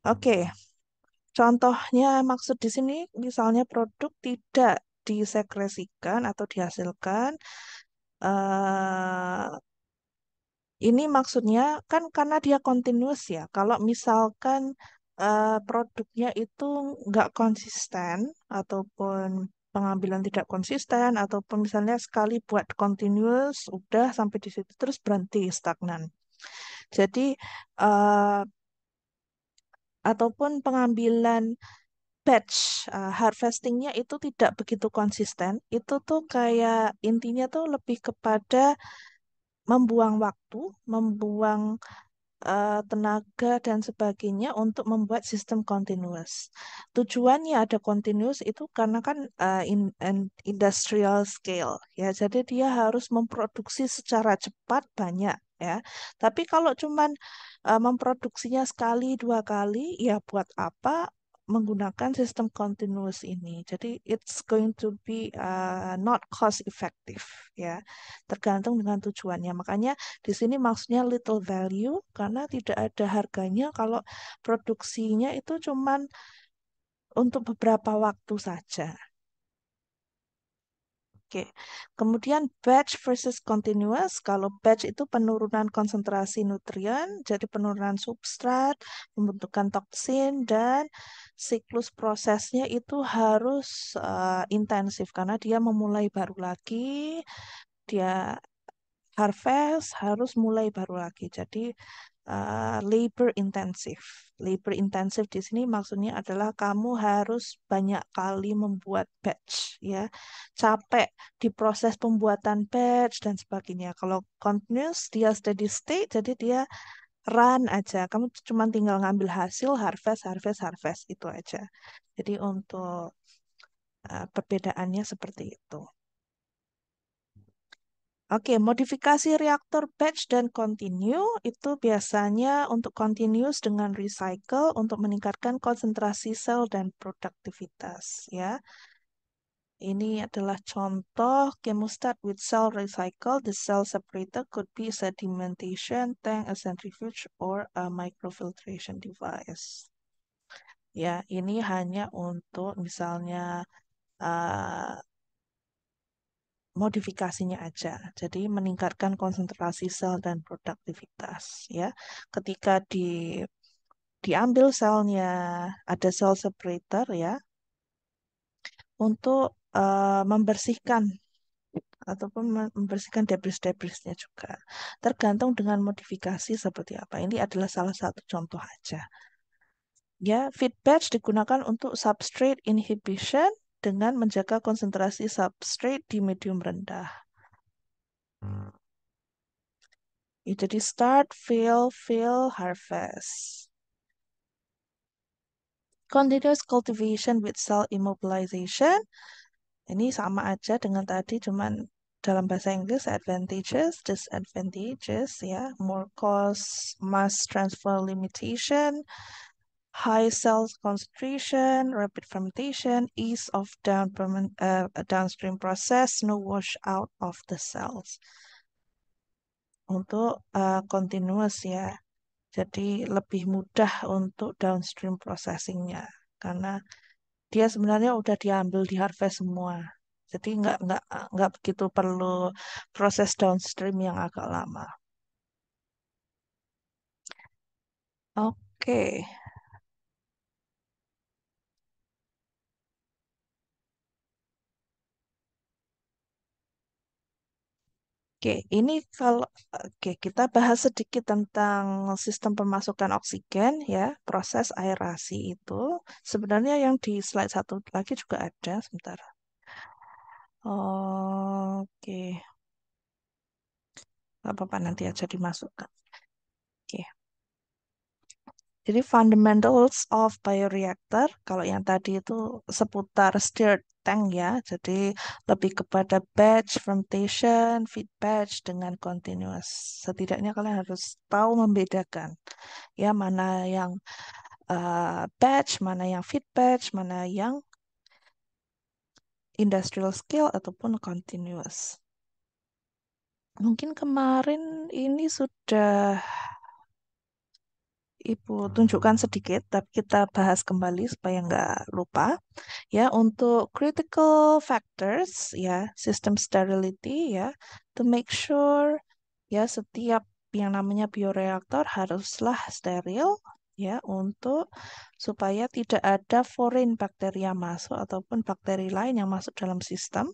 Oke, contohnya maksud di sini misalnya produk tidak disekresikan atau dihasilkan. eh ini maksudnya kan karena dia continuous ya. Kalau misalkan produknya itu nggak konsisten ataupun pengambilan tidak konsisten ataupun misalnya sekali buat continuous udah sampai di situ terus berhenti stagnan. Jadi eh, ataupun pengambilan batch harvestingnya itu tidak begitu konsisten. Itu tuh kayak intinya tuh lebih kepada membuang waktu, membuang tenaga dan sebagainya untuk membuat sistem continuous. Tujuannya ada continuous itu karena kan industrial scale ya. Jadi dia harus memproduksi secara cepat banyak ya. Tapi kalau cuman memproduksinya sekali dua kali ya buat apa menggunakan sistem continuous ini. Jadi it's going to be not cost effective ya. Tergantung dengan tujuannya. Makanya di sini maksudnya little value karena tidak ada harganya kalau produksinya itu cuman untuk beberapa waktu saja. Oke. Kemudian batch versus continuous. Kalau batch itu penurunan konsentrasi nutrien, jadi penurunan substrat, pembentukan toksin dan siklus prosesnya itu harus intensif karena dia memulai baru lagi, dia harvest harus mulai baru lagi. Jadi labor intensif. Labor intensif di sini maksudnya adalah kamu harus banyak kali membuat batch ya. Capek di proses pembuatan batch dan sebagainya. Kalau continuous dia steady state jadi dia run aja. Kamu cuma tinggal ngambil hasil harvest harvest harvest itu aja. Jadi untuk perbedaannya seperti itu. Oke, modifikasi reaktor batch dan continue itu biasanya untuk continuous dengan recycle untuk meningkatkan konsentrasi sel dan produktivitas ya. Ini adalah contoh chemostat with cell recycle. The cell separator could be a sedimentation tank, a centrifuge, or a microfiltration device. Ya, ini hanya untuk misalnya uh, modifikasinya aja. Jadi meningkatkan konsentrasi sel dan produktivitas. Ya, ketika diambil selnya, ada cell separator ya, untuk membersihkan ataupun membersihkan debris-debrisnya juga. Tergantung dengan modifikasi seperti apa. Ini adalah salah satu contoh aja. Ya, feed batch digunakan untuk substrate inhibition dengan menjaga konsentrasi substrate di medium rendah. Ya, jadi start, fill, harvest. Continuous cultivation with cell immobilization. Ini sama aja dengan tadi, cuman dalam bahasa Inggris advantages, disadvantages ya, more cost, mass transfer limitation, high cell concentration, rapid fermentation, ease of downstream process, no wash out of the cells. Untuk continuous ya, jadi lebih mudah untuk downstream processingnya karena dia sebenarnya udah diambil di harvest semua. Jadi nggak begitu perlu proses downstream yang agak lama. Oke, oke. Ini kalau oke kita bahas sedikit tentang sistem pemasukan oksigen ya, proses aerasi itu. Sebenarnya yang di slide satu lagi juga ada, sebentar. Oke, nggak apa-apa nanti aja dimasukkan. Oke. Jadi fundamentals of bioreactor, kalau yang tadi itu seputar stirred tank ya, jadi lebih kepada batch, fermentation, feed batch dengan continuous. Setidaknya kalian harus tahu membedakan ya mana yang batch, mana yang feed batch, mana yang industrial scale ataupun continuous. Mungkin kemarin ini sudah Ibu tunjukkan sedikit, tapi kita bahas kembali supaya nggak lupa. Ya, untuk critical factors, ya, system sterility, ya, to make sure, ya, setiap yang namanya bioreaktor haruslah steril, ya, untuk supaya tidak ada foreign bakteria masuk ataupun bakteri lain yang masuk dalam sistem.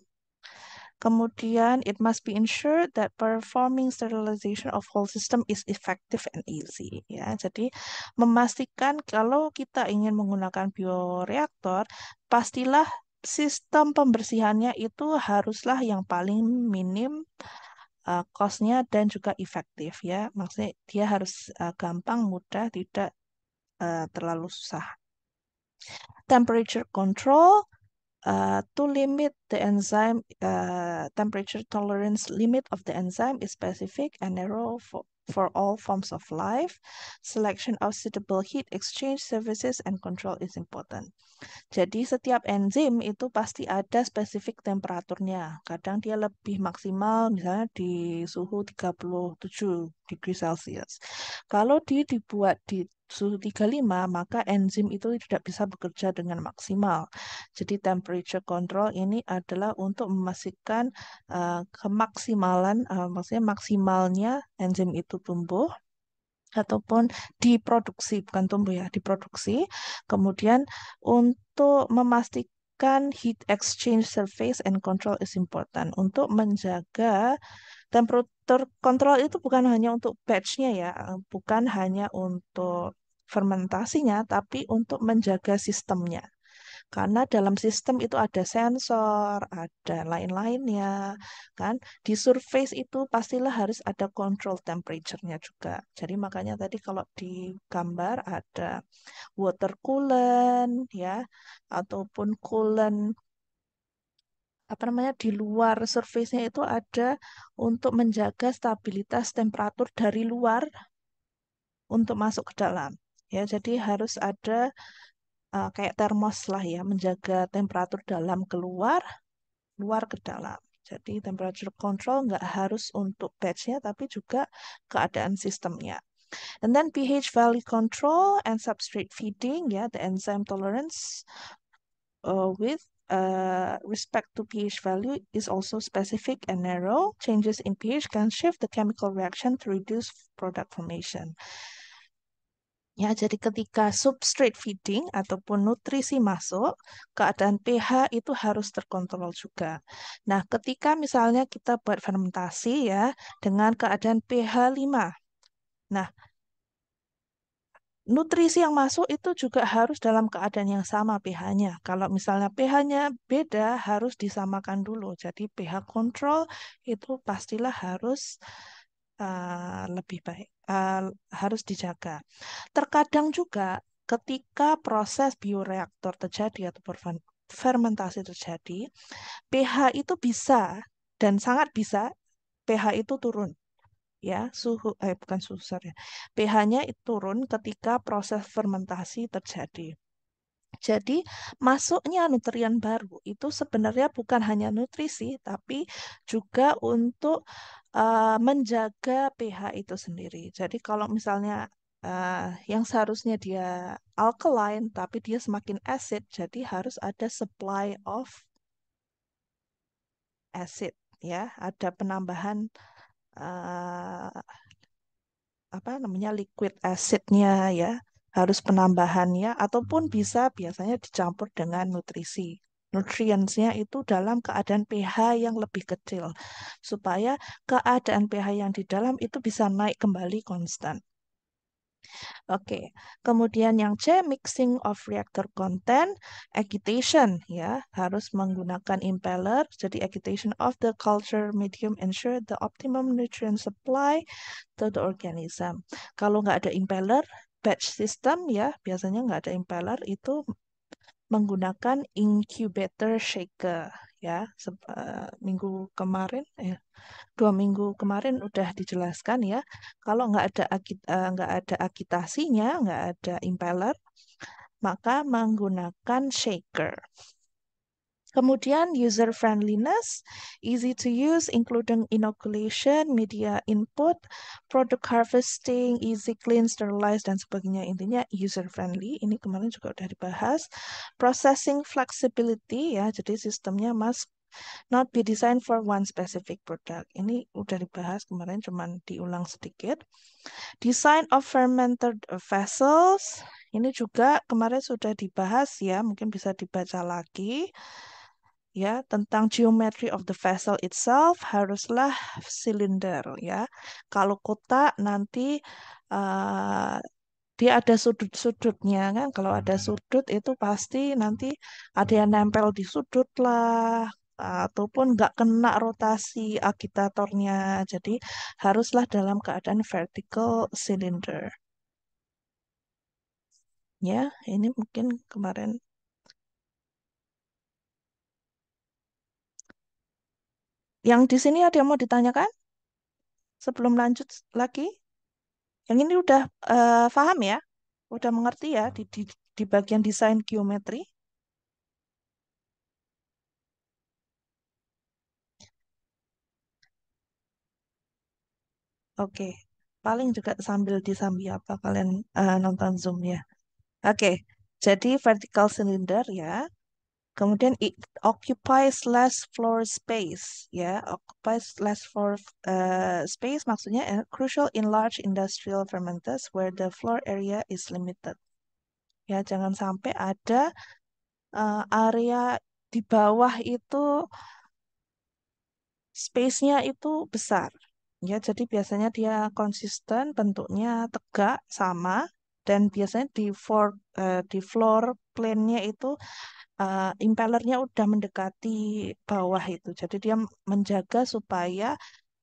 Kemudian, it must be ensured that performing sterilization of whole system is effective and easy. Ya, jadi memastikan kalau kita ingin menggunakan bioreaktor, pastilah sistem pembersihannya itu haruslah yang paling minim cost-nya dan juga efektif ya. Maksudnya dia harus gampang, mudah, tidak terlalu susah. Temperature control to limit the enzyme temperature tolerance limit of the enzyme is specific and narrow for all forms of life. Selection of suitable heat exchange services and control is important. Jadi setiap enzim itu pasti ada spesifik temperaturnya. Kadang dia lebih maksimal misalnya di suhu 37 degree Celcius. Kalau dia dibuat di suhu 35, maka enzim itu tidak bisa bekerja dengan maksimal. Jadi temperature control ini adalah untuk memastikan kemaksimalan, maksudnya maksimalnya enzim itu tumbuh ataupun diproduksi, bukan tumbuh ya, diproduksi. Kemudian untuk memastikan heat exchange surface and control is important. Untuk menjaga temperature control itu bukan hanya untuk batch-nya ya, bukan hanya untuk fermentasinya, tapi untuk menjaga sistemnya. Karena dalam sistem itu ada sensor, ada lain-lainnya, kan? Di surface itu pastilah harus ada control temperature-nya juga. Jadi makanya tadi kalau di gambar ada water coolant ya, ataupun coolant apa namanya di luar surface-nya itu ada untuk menjaga stabilitas temperatur dari luar untuk masuk ke dalam. Ya, jadi harus ada kayak termos lah ya, menjaga temperatur dalam keluar luar ke dalam. Jadi temperature control nggak harus untuk batch-nya, tapi juga keadaan sistemnya. And then pH value control and substrate feeding, ya, the enzyme tolerance with respect to pH value is also specific and narrow. Changes in pH can shift the chemical reaction to reduce product formation. Ya, jadi ketika substrate feeding ataupun nutrisi masuk, keadaan pH itu harus terkontrol juga. Nah, ketika misalnya kita buat fermentasi ya dengan keadaan pH 5. Nah, nutrisi yang masuk itu juga harus dalam keadaan yang sama pH-nya. Kalau misalnya pH-nya beda, harus disamakan dulu. Jadi pH kontrol itu pastilah harus lebih baik, harus dijaga. Terkadang juga ketika proses bioreaktor terjadi atau fermentasi terjadi, pH itu bisa dan sangat bisa pH itu turun, ya, bukan suhu, sorry, pH-nya itu turun ketika proses fermentasi terjadi. Jadi masuknya nutrien baru itu sebenarnya bukan hanya nutrisi, tapi juga untuk menjaga pH itu sendiri. Jadi kalau misalnya yang seharusnya dia alkaline, tapi dia semakin acid, jadi harus ada supply of acid, ya, ada penambahan eh, apa namanya liquid acidnya, ya, harus penambahannya ataupun bisa biasanya dicampur dengan nutrisi. Nutriensnya itu dalam keadaan pH yang lebih kecil supaya keadaan pH yang di dalam itu bisa naik kembali konstan. Oke, kemudian yang C, mixing of reactor content, agitation, ya, harus menggunakan impeller. Jadi agitation of the culture medium ensure the optimum nutrient supply to the organism. Kalau nggak ada impeller, batch system, ya, biasanya nggak ada impeller, itu menggunakan incubator shaker, ya. Minggu kemarin, 2 minggu kemarin udah dijelaskan, ya. Kalau nggak ada agitasinya, nggak ada impeller, maka menggunakan shaker. Kemudian user friendliness, easy to use, including inoculation, media input, product harvesting, easy clean, sterilize, dan sebagainya. Intinya user friendly. Ini kemarin juga udah dibahas. Processing flexibility, ya, jadi sistemnya must not be designed for one specific product. Ini udah dibahas kemarin, cuman diulang sedikit. Design of fermented vessels. Ini juga kemarin sudah dibahas, ya, mungkin bisa dibaca lagi, ya, tentang geometry of the vessel itself haruslah silinder, ya. Kalau kotak nanti uh, dia ada sudut-sudutnya kan. Kalau ada sudut itu pasti nanti ada yang nempel di sudut lah, ataupun nggak kena rotasi agitatornya. Jadi haruslah dalam keadaan vertical cylinder. Ya, ini mungkin kemarin. Yang di sini ada yang mau ditanyakan sebelum lanjut lagi? Yang ini udah paham ya? Udah mengerti ya di bagian desain geometri? Oke. Paling juga sambil disambi apa kalian nonton Zoom ya. Oke. Jadi vertical cylinder ya. Kemudian it occupies less floor space ya. Occupies less floor space maksudnya crucial in large industrial fermenters where the floor area is limited. Ya, jangan sampai ada area di bawah itu space-nya itu besar. Ya, jadi biasanya dia konsisten, bentuknya tegak, sama, dan biasanya di floor plane-nya itu impellernya udah mendekati bawah itu. Jadi dia menjaga supaya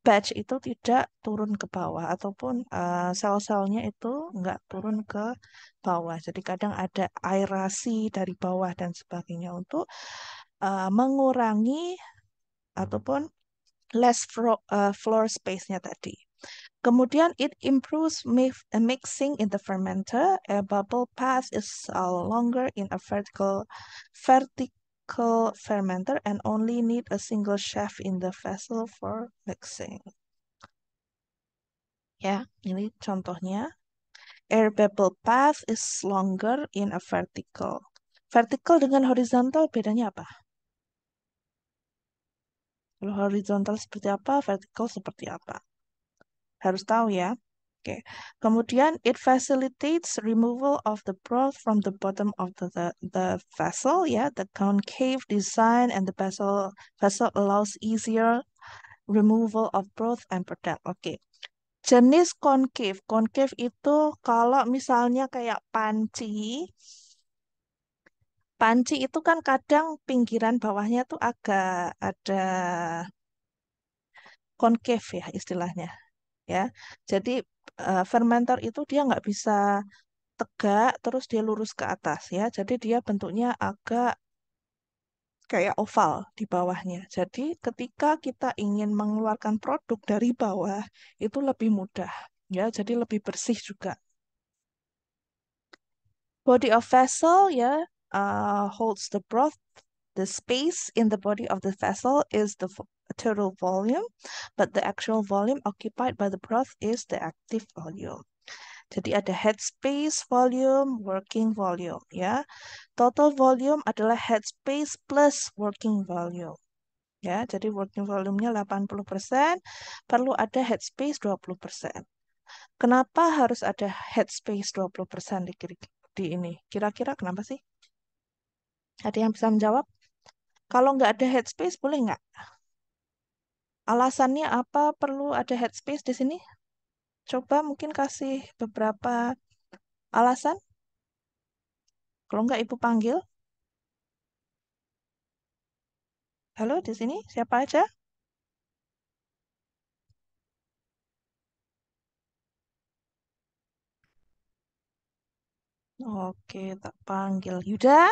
batch itu tidak turun ke bawah ataupun sel-selnya itu nggak turun ke bawah. Jadi kadang ada aerasi dari bawah dan sebagainya untuk mengurangi ataupun less floor space-nya tadi. Kemudian it improves mixing in the fermenter. A bubble path is longer in a vertical typical fermenter and only need a single shaft in the vessel for mixing. Ya, ini contohnya. Air bubble path is longer in a vertical. Vertical dengan horizontal bedanya apa? Kalau horizontal seperti apa, vertical seperti apa? Harus tahu ya. Oke. Kemudian it facilitates removal of the broth from the bottom of the vessel ya. The concave design and the vessel allows easier removal of broth and product. Oke. Jenis concave. Concave itu kalau misalnya kayak panci, panci itu kan kadang pinggiran bawahnya tuh agak ada concave ya istilahnya ya. Jadi fermenter itu dia nggak bisa tegak terus dia lurus ke atas ya. Jadi dia bentuknya agak kayak oval di bawahnya. Jadi ketika kita ingin mengeluarkan produk dari bawah itu lebih mudah ya. Jadi lebih bersih juga. Body of vessel ya holds the broth. The space in the body of the vessel is the total volume, but the actual volume occupied by the broth is the active volume. Jadi ada head space, volume, working volume ya. Total volume adalah head space plus working volume. Ya, jadi working volume-nya 80%, perlu ada head space 20%. Kenapa harus ada head space 20% di ini? Kira-kira kenapa sih? Ada yang bisa menjawab? Kalau nggak ada head space, boleh nggak? Alasannya apa perlu ada head space di sini? Coba mungkin kasih beberapa alasan. Kalau nggak Ibu panggil. Halo, di sini siapa aja? Oke, tak panggil. Yuda,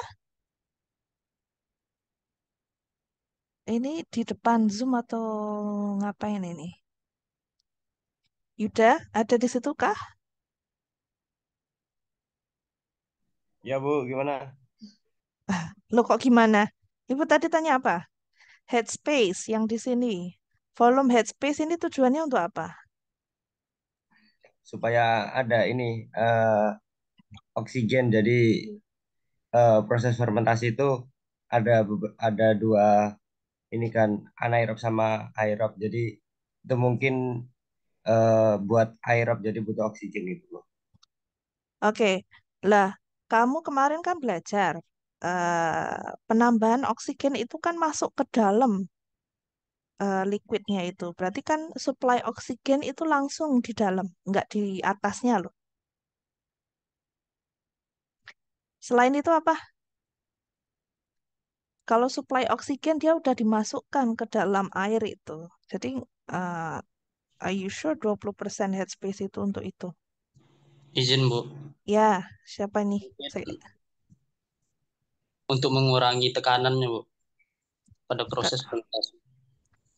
ini di depan Zoom atau ngapain ini? Yuda, ada di situ kah? Ya Bu, gimana? Lo kok gimana? Ibu tadi tanya apa? Headspace yang di sini. Volume headspace ini tujuannya untuk apa? Supaya ada ini oksigen. Jadi proses fermentasi itu ada dua ini kan anaerob sama aerob. Jadi itu mungkin buat aerob jadi butuh oksigen gitu loh. Oke, lah kamu kemarin kan belajar penambahan oksigen itu kan masuk ke dalam liquidnya itu. Berarti kan supply oksigen itu langsung di dalam, nggak di atasnya loh. Selain itu apa? Kalau supply oksigen dia udah dimasukkan ke dalam air itu. Jadi uh, are you sure 20% headspace itu untuk itu? Izin Bu, Ya, siapa nih? untuk mengurangi tekanannya Bu pada proses Teka- fermentasi.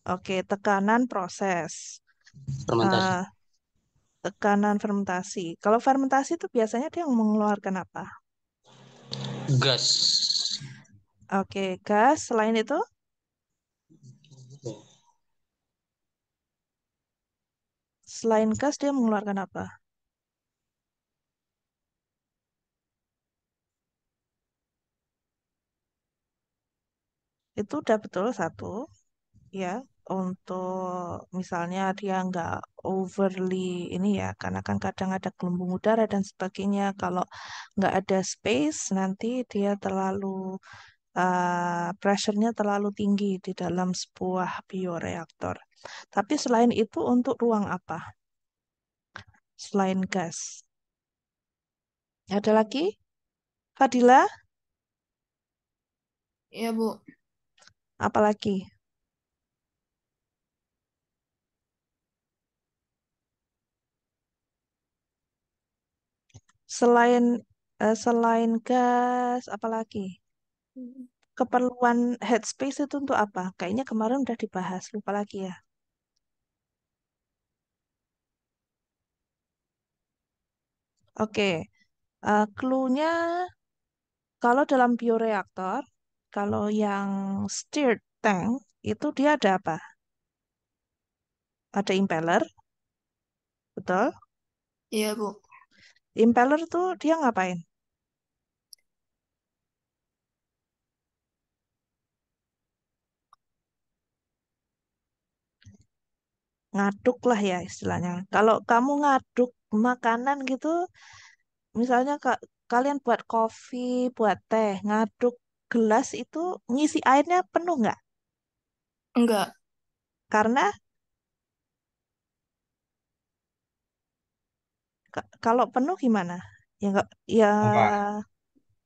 Oke, tekanan proses. Fermentasi. Eh, tekanan fermentasi. Kalau fermentasi itu biasanya dia mengeluarkan apa? Gas. Oke, gas. Selain itu, selain gas dia mengeluarkan apa? Itu udah betul satu, ya. Untuk misalnya dia nggak overly ini ya, karena kan kadang ada gelembung udara dan sebagainya. Kalau nggak ada space, nanti dia terlalu pressure-nya terlalu tinggi di dalam sebuah bioreaktor. Tapi selain itu untuk ruang apa? Selain gas. Ada lagi? Fadila, Iya, Bu. apalagi? Selain selain gas, apalagi? Keperluan headspace itu untuk apa? Kayaknya kemarin udah dibahas, lupa lagi ya. Oke, clue-nya kalau dalam bioreaktor, Kalau yang stirred tank itu dia ada apa? Ada impeller, betul? Iya, Bu. Impeller tuh dia ngapain? Ngaduk lah ya istilahnya. Kalau kamu ngaduk makanan gitu, misalnya kalian buat kopi, buat teh, ngaduk gelas itu ngisi airnya penuh nggak? Enggak. Karena kalau penuh gimana? Ya Enggak.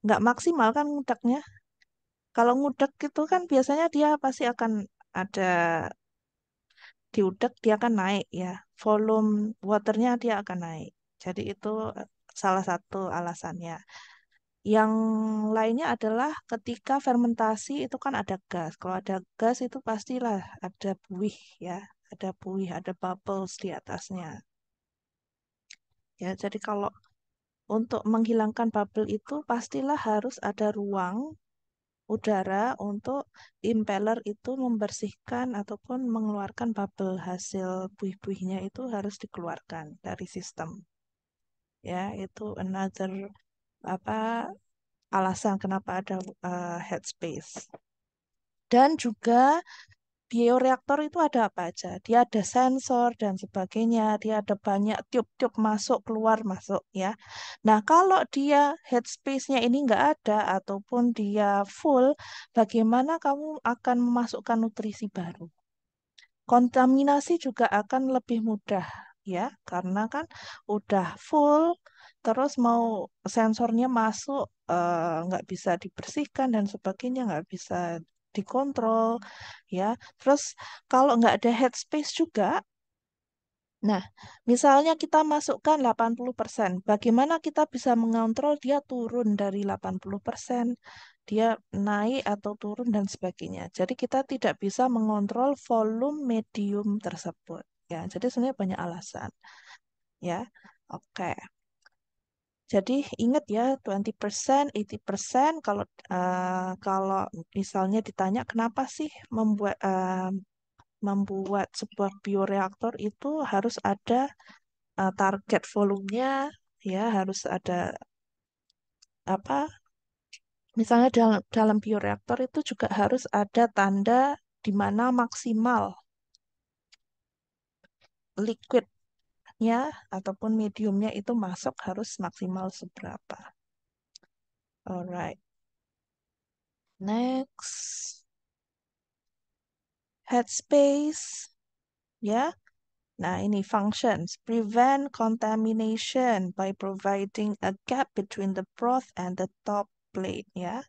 nggak maksimal kan ngudaknya. Kalau ngudek itu kan biasanya dia pasti akan ada diudek dia akan naik ya. Volume waternya dia akan naik. Jadi itu salah satu alasannya. Yang lainnya adalah ketika fermentasi itu kan ada gas. Kalau ada gas itu pastilah ada buih ya. Ada buih, ada bubbles di atasnya. Ya, jadi kalau untuk menghilangkan bubble itu pastilah harus ada ruang udara untuk impeller itu membersihkan ataupun mengeluarkan bubble hasil buih-buihnya itu harus dikeluarkan dari sistem. Ya, itu another apa alasan kenapa ada headspace. Dan juga bioreaktor itu ada apa aja? Dia ada sensor dan sebagainya. Dia ada banyak tiup-tiup masuk keluar masuk ya. Nah, kalau dia headspace-nya ini nggak ada ataupun dia full, bagaimana kamu akan memasukkan nutrisi baru? Kontaminasi juga akan lebih mudah ya, karena kan udah full, terus mau sensornya masuk nggak bisa dibersihkan dan sebagainya, nggak bisa dikontrol ya. Terus kalau nggak ada headspace juga, nah misalnya kita masukkan 80%, bagaimana kita bisa mengontrol dia turun dari 80%, dia naik atau turun dan sebagainya. Jadi kita tidak bisa mengontrol volume medium tersebut. Ya, jadi sebenarnya banyak alasan. Ya, oke. Jadi ingat ya, 20%, 80%. Kalau misalnya ditanya kenapa sih membuat sebuah bioreaktor itu harus ada target volumenya, ya harus ada apa? Misalnya dalam bioreaktor itu juga harus ada tanda di mana maksimal liquidnya ataupun mediumnya itu masuk harus maksimal seberapa. Alright, next headspace, ya. Nah, ini functions prevent contamination by providing a gap between the broth and the top plate, ya.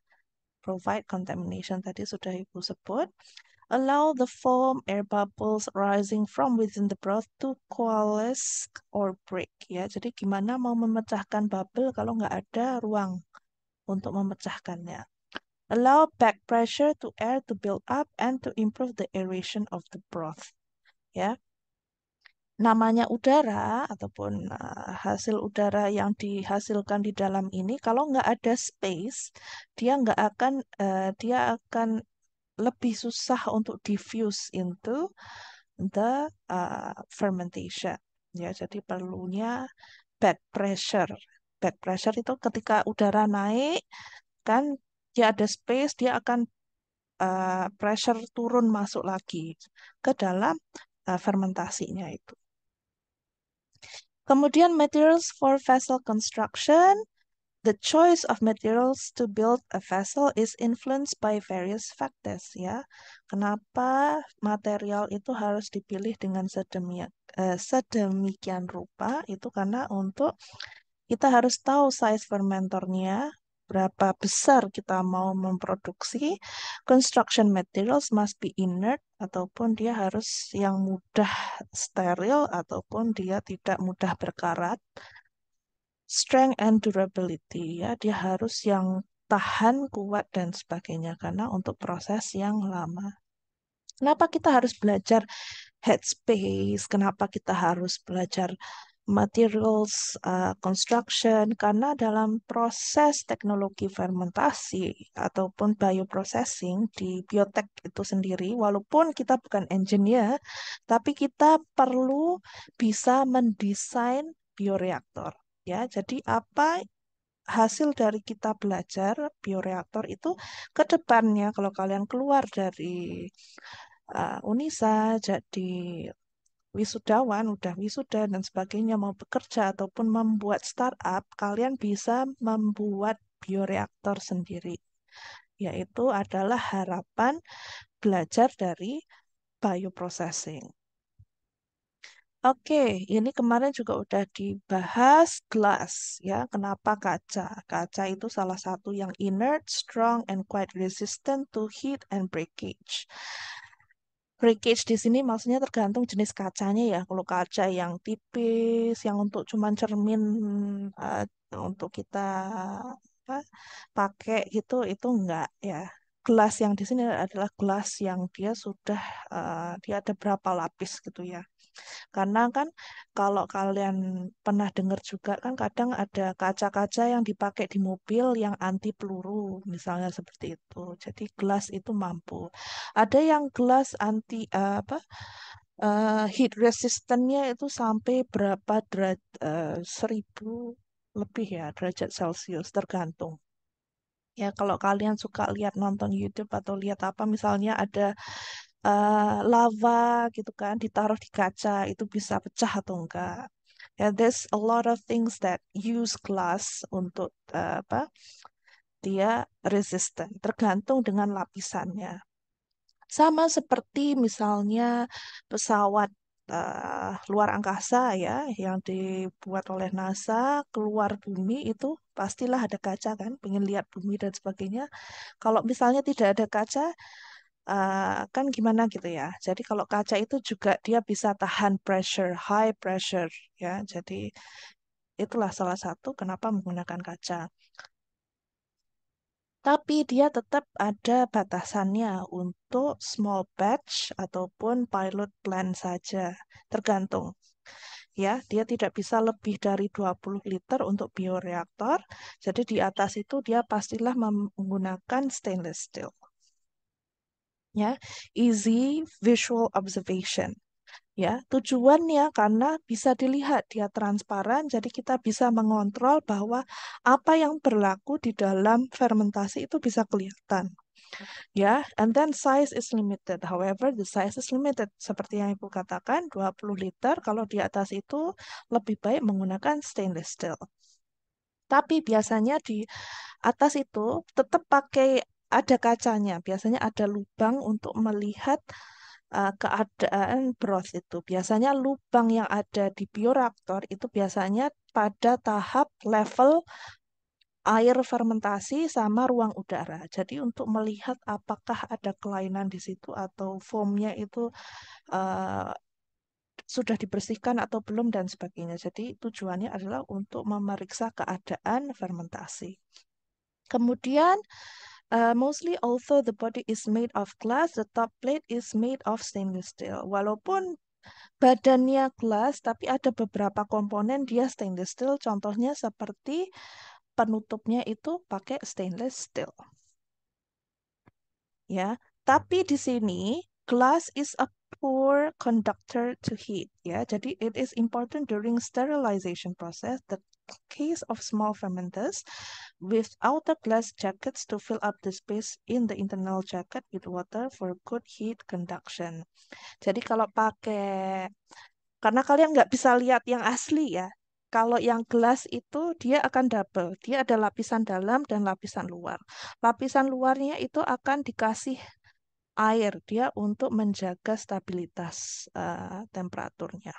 Provide contamination tadi sudah Ibu sebut. Allow the foam, air bubbles rising from within the broth to coalesce or break. Ya, jadi gimana mau memecahkan bubble kalau nggak ada ruang untuk memecahkannya. Allow back pressure to air to build up and to improve the aeration of the broth. Ya, namanya udara ataupun hasil udara yang dihasilkan di dalam ini, kalau nggak ada space, dia akan lebih susah untuk diffuse into the fermentation. Ya, jadi perlunya back pressure. Back pressure itu ketika udara naik, kan dia ada space, dia akan pressure turun masuk lagi ke dalam fermentasinya itu. Kemudian materials for vessel construction. The choice of materials to build a vessel is influenced by various factors ya. Kenapa material itu harus dipilih dengan sedemikian rupa? Itu karena untuk kita harus tahu size fermentornya, berapa besar kita mau memproduksi. Construction materials must be inert ataupun dia harus yang mudah steril ataupun dia tidak mudah berkarat. Strength and durability ya, dia harus yang tahan, kuat dan sebagainya karena untuk proses yang lama. Kenapa kita harus belajar headspace? Kenapa kita harus belajar materials construction, karena dalam proses teknologi fermentasi ataupun bioprocessing di biotek itu sendiri, walaupun kita bukan engineer, tapi kita perlu bisa mendesain bioreaktor. Ya, jadi apa hasil dari kita belajar bioreaktor itu ke depannya kalau kalian keluar dari Unisa jadi wisudawan, udah wisuda dan sebagainya mau bekerja ataupun membuat startup, kalian bisa membuat bioreaktor sendiri. Yaitu adalah harapan belajar dari bioprocessing. Oke, ini kemarin juga udah dibahas glass ya. Kenapa kaca? Kaca itu salah satu yang inert, strong, and quite resistant to heat and breakage. Breakage di sini maksudnya tergantung jenis kacanya ya. Kalau kaca yang tipis, yang untuk cuman cermin eh, untuk kita apa, pakai gitu, itu enggak ya. Gelas yang di sini adalah gelas yang dia sudah dia ada berapa lapis gitu ya. Karena kan kalau kalian pernah dengar juga kan kadang ada kaca-kaca yang dipakai di mobil yang anti peluru, misalnya seperti itu. Jadi gelas itu mampu. Ada yang gelas anti heat resistance-nya itu sampai berapa derajat 1000 lebih ya derajat Celcius tergantung. Ya, kalau kalian suka lihat nonton YouTube atau lihat apa, misalnya ada lava gitu kan, ditaruh di kaca, itu bisa pecah atau enggak. Ya, there's a lot of things that use glass untuk dia resistant, tergantung dengan lapisannya. Sama seperti misalnya pesawat luar angkasa ya, yang dibuat oleh NASA, keluar bumi itu pastilah ada kaca kan, pengen lihat bumi dan sebagainya. Kalau misalnya tidak ada kaca, kan gimana gitu ya. Jadi kalau kaca itu juga dia bisa tahan pressure, high pressure ya. Jadi itulah salah satu kenapa menggunakan kaca. Tapi dia tetap ada batasannya untuk small batch ataupun pilot plant saja. Tergantung. Ya, dia tidak bisa lebih dari 20 liter untuk bioreaktor. Jadi di atas itu dia pastilah menggunakan stainless steel. Ya, easy visual observation. Ya, tujuannya karena bisa dilihat dia transparan, jadi kita bisa mengontrol bahwa apa yang berlaku di dalam fermentasi itu bisa kelihatan. Ya, and then size is limited. However, the size is limited. Seperti yang Ibu katakan, 20 liter. Kalau di atas itu lebih baik menggunakan stainless steel. Tapi biasanya di atas itu tetap pakai ada kacanya. Biasanya ada lubang untuk melihat keadaan broth itu. Biasanya lubang yang ada di bioreaktor itu biasanya pada tahap level air fermentasi sama ruang udara. Jadi untuk melihat apakah ada kelainan di situ atau foamnya itu uh, sudah dibersihkan atau belum dan sebagainya. Jadi tujuannya adalah untuk memeriksa keadaan fermentasi. Kemudian mostly although the body is made of glass, the top plate is made of stainless steel. Walaupun badannya glass, tapi ada beberapa komponen dia stainless steel. Contohnya seperti penutupnya itu pakai stainless steel. Ya, tapi di sini glass is a poor conductor to heat. Ya, jadi it is important during sterilization process. The case of small fermenters with outer glass jackets to fill up the space in the internal jacket with water for good heat conduction. Jadi kalau pakai, karena kalian nggak bisa lihat yang asli ya. Kalau yang gelas itu dia akan double. Dia ada lapisan dalam dan lapisan luar. Lapisan luarnya itu akan dikasih air dia untuk menjaga stabilitas temperaturnya.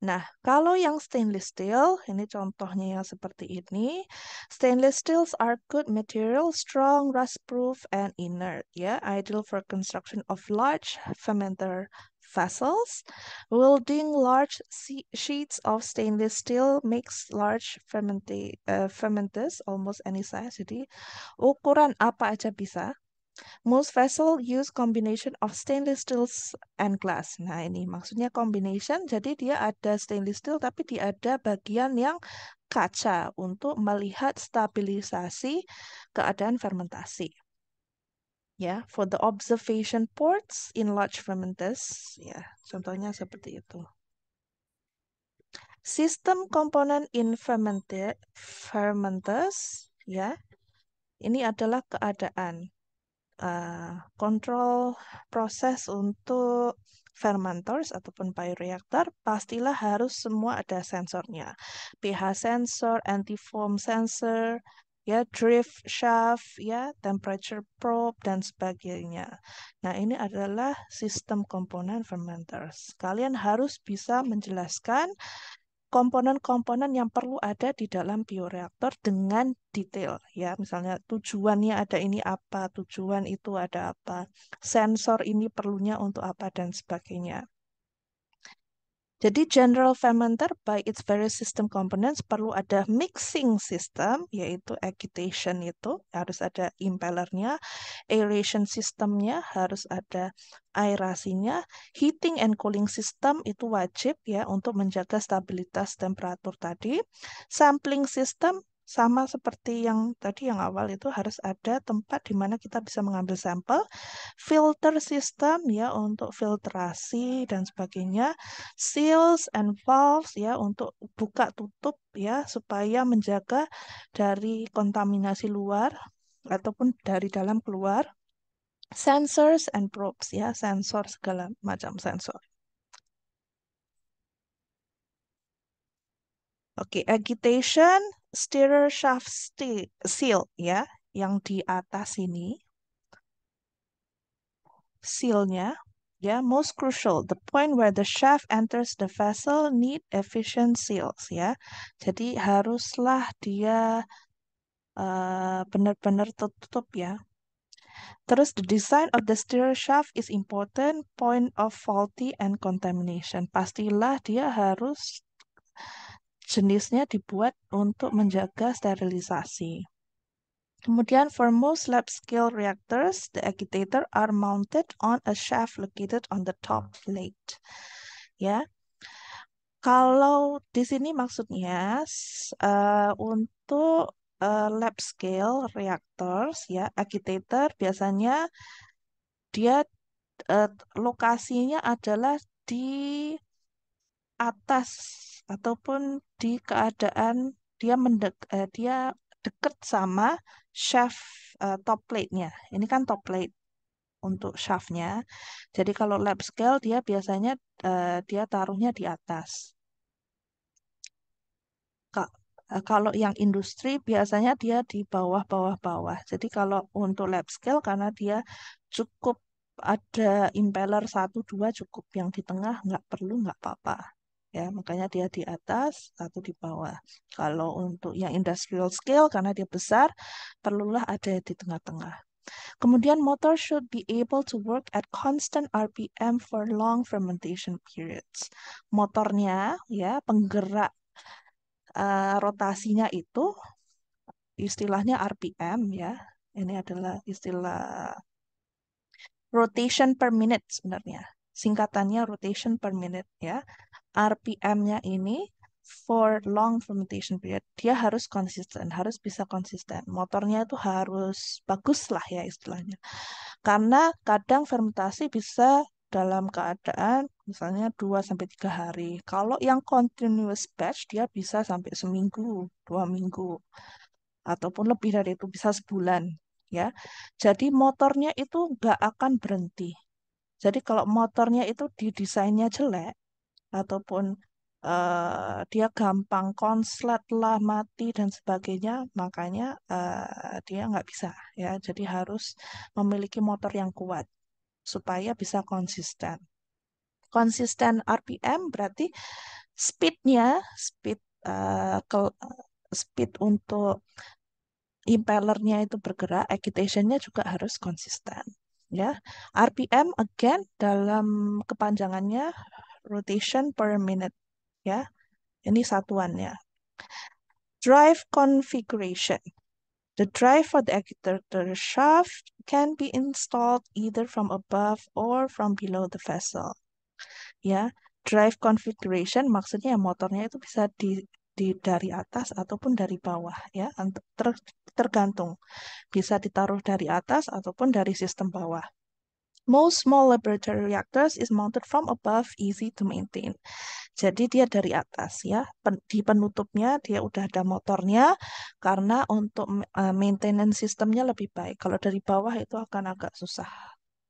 Nah, kalau yang stainless steel, ini contohnya yang seperti ini. Stainless steels are good material, strong, rust-proof, and inert. Ya, ideal for construction of large fermenter vessels. Welding large sheets of stainless steel makes large fermenters almost any size. Jadi ukuran apa aja bisa. Most vessel use combination of stainless steel and glass. Nah, ini maksudnya combination, jadi dia ada stainless steel tapi dia ada bagian yang kaca untuk melihat stabilisasi keadaan fermentasi. Ya, for the observation ports in large fermenters, ya, contohnya seperti itu. Sistem komponen in fermenters, ya, ini adalah keadaan kontrol proses untuk fermenters ataupun bioreaktor, pastilah harus semua ada sensornya. pH sensor, antifoam sensor, ya, drift shaft, ya, temperature probe dan sebagainya. Nah, ini adalah sistem komponen fermenters. Kalian harus bisa menjelaskan komponen-komponen yang perlu ada di dalam bioreaktor dengan detail, ya, misalnya tujuannya ada ini apa, tujuan itu ada apa, sensor ini perlunya untuk apa dan sebagainya. Jadi general fermenter by its various system components perlu ada mixing system, yaitu agitation itu harus ada impellernya, aeration systemnya harus ada aerasinya, heating and cooling system itu wajib ya untuk menjaga stabilitas temperatur tadi, sampling system sama seperti yang tadi yang awal itu harus ada tempat di mana kita bisa mengambil sampel, filter system ya untuk filtrasi dan sebagainya, seals and valves ya untuk buka tutup ya supaya menjaga dari kontaminasi luar ataupun dari dalam keluar, sensors and probes ya, sensor segala macam sensor. Oke, agitation, stirrer shaft seal ya, yang di atas ini. Sealnya, ya, most crucial, the point where the shaft enters the vessel need efficient seals ya. Jadi haruslah dia benar-benar tertutup ya. Terus the design of the stirrer shaft is important point of faulty and contamination. Pastilah dia harus jenisnya dibuat untuk menjaga sterilisasi. Kemudian for most lab scale reactors, the agitator are mounted on a shaft located on the top plate. Ya, kalau di sini maksudnya untuk lab scale reactors ya, agitator biasanya dia lokasinya adalah di atas ataupun di keadaan dia dekat sama shaft top plate-nya. Ini kan top plate untuk shaft-nya. Jadi kalau lab scale dia biasanya dia taruhnya di atas. Kalau yang industri biasanya dia di bawah-bawah-bawah. Jadi kalau untuk lab scale karena dia cukup ada impeller 1-2 cukup, yang di tengah nggak perlu, nggak apa-apa. Ya, makanya dia di atas, satu di bawah. Kalau untuk yang industrial scale karena dia besar, perlulah ada di tengah-tengah. Kemudian motor should be able to work at constant RPM for long fermentation periods. Motornya ya, penggerak rotasinya itu istilahnya RPM ya. Ini adalah istilah rotation per minute sebenarnya. Singkatannya rotation per minute ya. RPM-nya ini for long fermentation period dia harus konsisten, harus bisa konsisten. Motornya itu harus bagus lah ya istilahnya. Karena kadang fermentasi bisa dalam keadaan misalnya 2-3 hari. Kalau yang continuous batch dia bisa sampai seminggu, 2 minggu, ataupun lebih dari itu bisa sebulan ya. Jadi motornya itu nggak akan berhenti. Jadi kalau motornya itu didesainnya jelek ataupun dia gampang konslet lah, mati dan sebagainya, makanya dia nggak bisa ya. Jadi harus memiliki motor yang kuat supaya bisa konsisten. Konsisten RPM berarti speednya, speed untuk impellernya itu bergerak, agitationnya juga harus konsisten. Ya, RPM again dalam kepanjangannya rotation per minute. Ya, ini satuannya. Drive configuration. The drive for the actuator shaft can be installed either from above or from below the vessel. Ya, drive configuration maksudnya motornya itu bisa dari atas ataupun dari bawah ya, tergantung. Bisa ditaruh dari atas ataupun dari sistem bawah. Most small laboratory reactors is mounted from above, easy to maintain. Jadi dia dari atas ya, di penutupnya dia udah ada motornya karena untuk maintenance sistemnya lebih baik. Kalau dari bawah itu akan agak susah.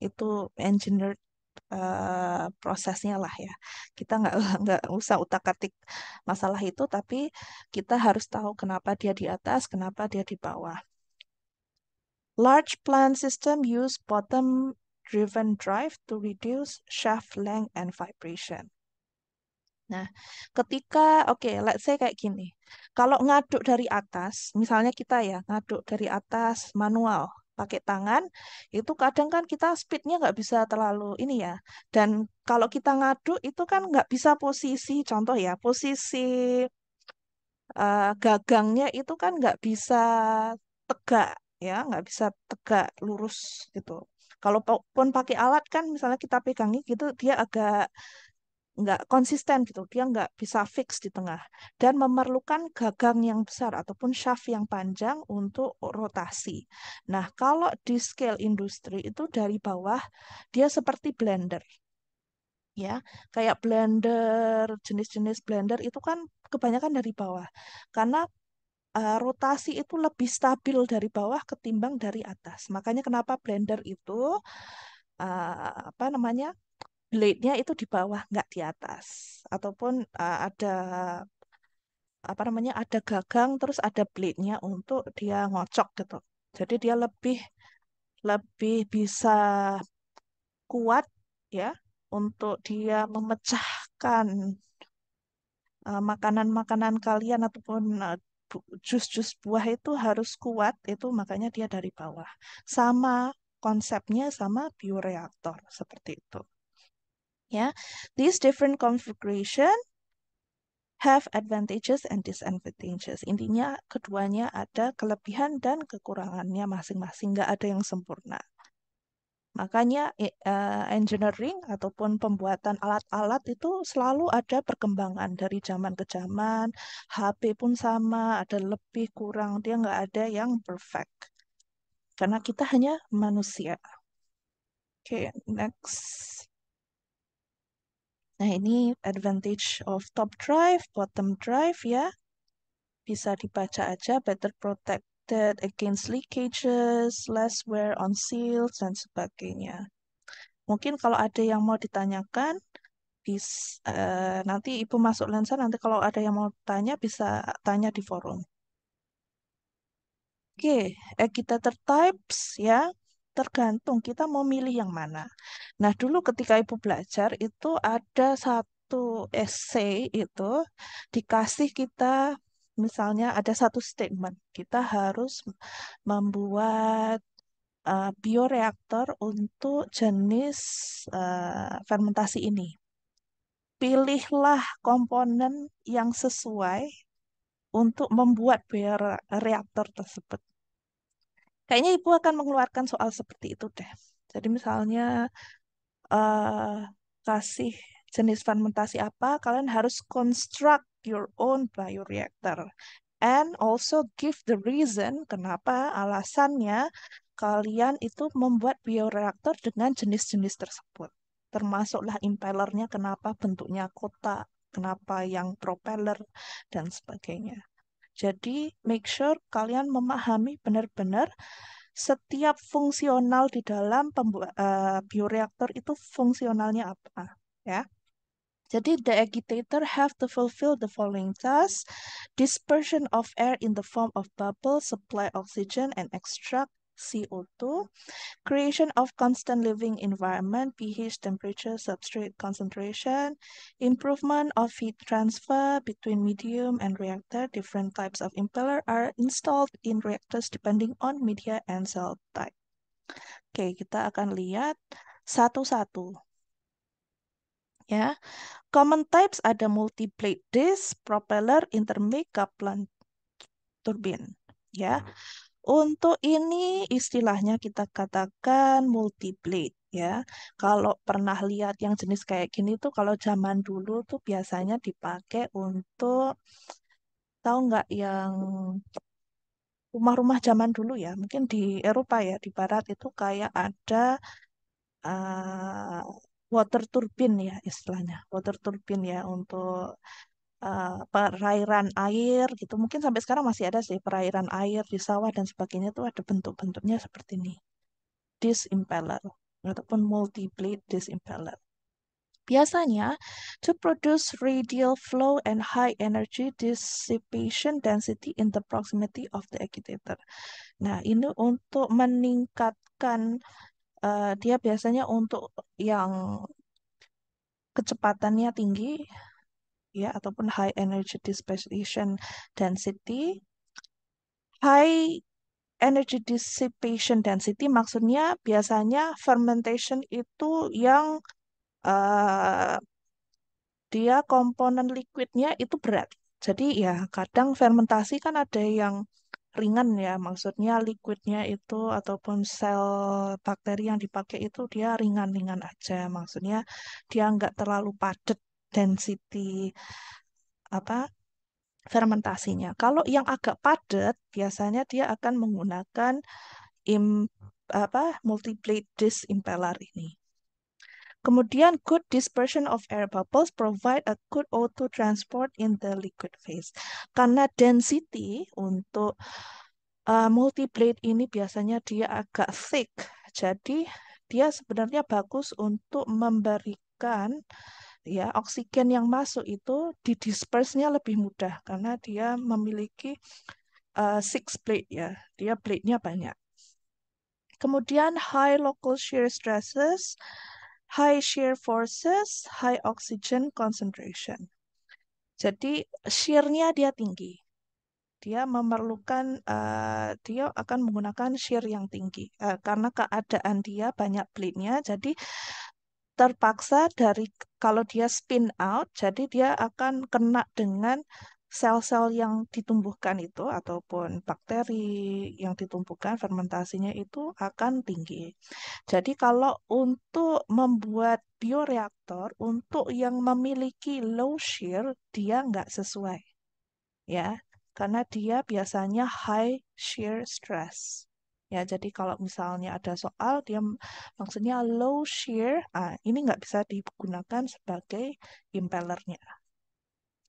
Itu engineer prosesnya lah ya. Kita nggak usah utak-atik masalah itu, tapi kita harus tahu kenapa dia di atas, kenapa dia di bawah. Large plant system use bottom-driven drive to reduce shaft length and vibration. Nah, ketika, let's say kayak gini. Kalau ngaduk dari atas, misalnya kita ya, ngaduk dari atas manual, pakai tangan, itu kadang kan kita speednya nggak bisa terlalu ini ya. Dan kalau kita ngaduk, itu kan nggak bisa posisi, contoh ya, posisi gagangnya itu kan nggak bisa tegak, ya, nggak bisa tegak, lurus gitu. Kalau pun pakai alat kan, misalnya kita pegangi gitu, dia agak nggak konsisten gitu, dia nggak bisa fix di tengah dan memerlukan gagang yang besar ataupun shaft yang panjang untuk rotasi. Nah, kalau di scale industri itu dari bawah dia seperti blender, ya, kayak blender, jenis-jenis blender itu kan kebanyakan dari bawah karena rotasi itu lebih stabil dari bawah ketimbang dari atas. Makanya kenapa blender itu apa namanya, blade-nya itu di bawah, nggak di atas. Ataupun ada apa namanya, ada gagang terus ada blade-nya untuk dia ngocok gitu. Jadi dia lebih lebih bisa kuat ya untuk dia memecahkan makanan-makanan kalian ataupun jus-jus buah itu harus kuat, itu makanya dia dari bawah. Sama konsepnya sama bioreaktor seperti itu. Ya, these different configuration have advantages and disadvantages. Intinya keduanya ada kelebihan dan kekurangannya masing-masing, nggak ada yang sempurna. Makanya engineering ataupun pembuatan alat-alat itu selalu ada perkembangan dari zaman ke zaman. HP pun sama, ada lebih kurang, dia nggak ada yang perfect. Karena kita hanya manusia. Oke, next. Nah, ini advantage of top drive, bottom drive ya. Bisa dibaca aja, better protected against leakages, less wear on seals, dan sebagainya. Mungkin kalau ada yang mau ditanyakan, nanti Ibu masuk lensa, nanti kalau ada yang mau tanya, bisa tanya di forum. Oke, agitator types ya, tergantung kita mau milih yang mana. Nah, dulu ketika Ibu belajar, itu ada satu essay itu, dikasih kita, misalnya ada satu statement, kita harus membuat bioreaktor untuk jenis fermentasi ini. Pilihlah komponen yang sesuai untuk membuat bioreaktor tersebut. Kayaknya Ibu akan mengeluarkan soal seperti itu deh. Jadi misalnya eh, kasih jenis fermentasi apa, kalian harus construct your own bioreactor. And also give the reason kenapa alasannya kalian itu membuat bioreaktor dengan jenis-jenis tersebut. Termasuklah impellernya, kenapa bentuknya kotak, kenapa yang propeller, dan sebagainya. Jadi, make sure kalian memahami benar-benar setiap fungsional di dalam bioreaktor itu fungsionalnya apa, ya. Jadi, the agitator have to fulfill the following tasks: dispersion of air in the form of bubbles, supply oxygen, and extract CO2, creation of constant living environment, pH, temperature, substrate concentration, improvement of heat transfer between medium and reactor. Different types of impeller are installed in reactors depending on media and cell type. Oke, kita akan lihat satu-satu. Ya, common types ada multi-blade disc, propeller, intermake, Kaplan turbine. Ya, Untuk ini istilahnya kita katakan multi blade ya. Kalau pernah lihat yang jenis kayak gini tuh kalau zaman dulu tuh biasanya dipakai untuk tahu nggak yang rumah-rumah zaman dulu ya, mungkin di Eropa ya, di Barat itu kayak ada uh, water turbine ya istilahnya, water turbine ya untuk perairan air gitu. Mungkin sampai sekarang masih ada sih perairan air di sawah dan sebagainya tuh ada bentuk-bentuknya seperti ini. Disc impeller ataupun multi blade disc impeller. Biasanya, to produce radial flow and high energy dissipation density in the proximity of the agitator. Nah, ini untuk meningkatkan, dia biasanya untuk yang kecepatannya tinggi, ya, ataupun high energy dissipation density. High energy dissipation density maksudnya biasanya fermentation itu yang uh, dia komponen liquidnya itu berat. Jadi ya kadang fermentasi kan ada yang ringan ya, maksudnya liquidnya itu ataupun sel bakteri yang dipakai itu dia ringan-ringan aja, maksudnya dia nggak terlalu padat density apa fermentasinya. Kalau yang agak padat, biasanya dia akan menggunakan im, multi-blade disc impeller ini. Kemudian, good dispersion of air bubbles provide a good O2 transport in the liquid phase. Karena density untuk multi-blade ini biasanya dia agak thick, jadi dia sebenarnya bagus untuk memberikan ya oksigen yang masuk itu didisperse-nya lebih mudah karena dia memiliki six blade ya, dia blade-nya banyak. Kemudian high local shear stresses, high shear forces, high oxygen concentration. Jadi shear-nya dia tinggi. Dia memerlukan, dia akan menggunakan shear yang tinggi. Karena keadaan dia banyak blade-nya, jadi terpaksa dari kalau dia spin out, jadi dia akan kena dengan sel-sel yang ditumbuhkan itu ataupun bakteri yang ditumbuhkan fermentasinya itu akan tinggi. Jadi kalau untuk membuat bioreaktor untuk yang memiliki low shear dia nggak sesuai ya karena dia biasanya high shear stress. Ya, jadi kalau misalnya ada soal, dia maksudnya low shear, ini nggak bisa digunakan sebagai impellernya.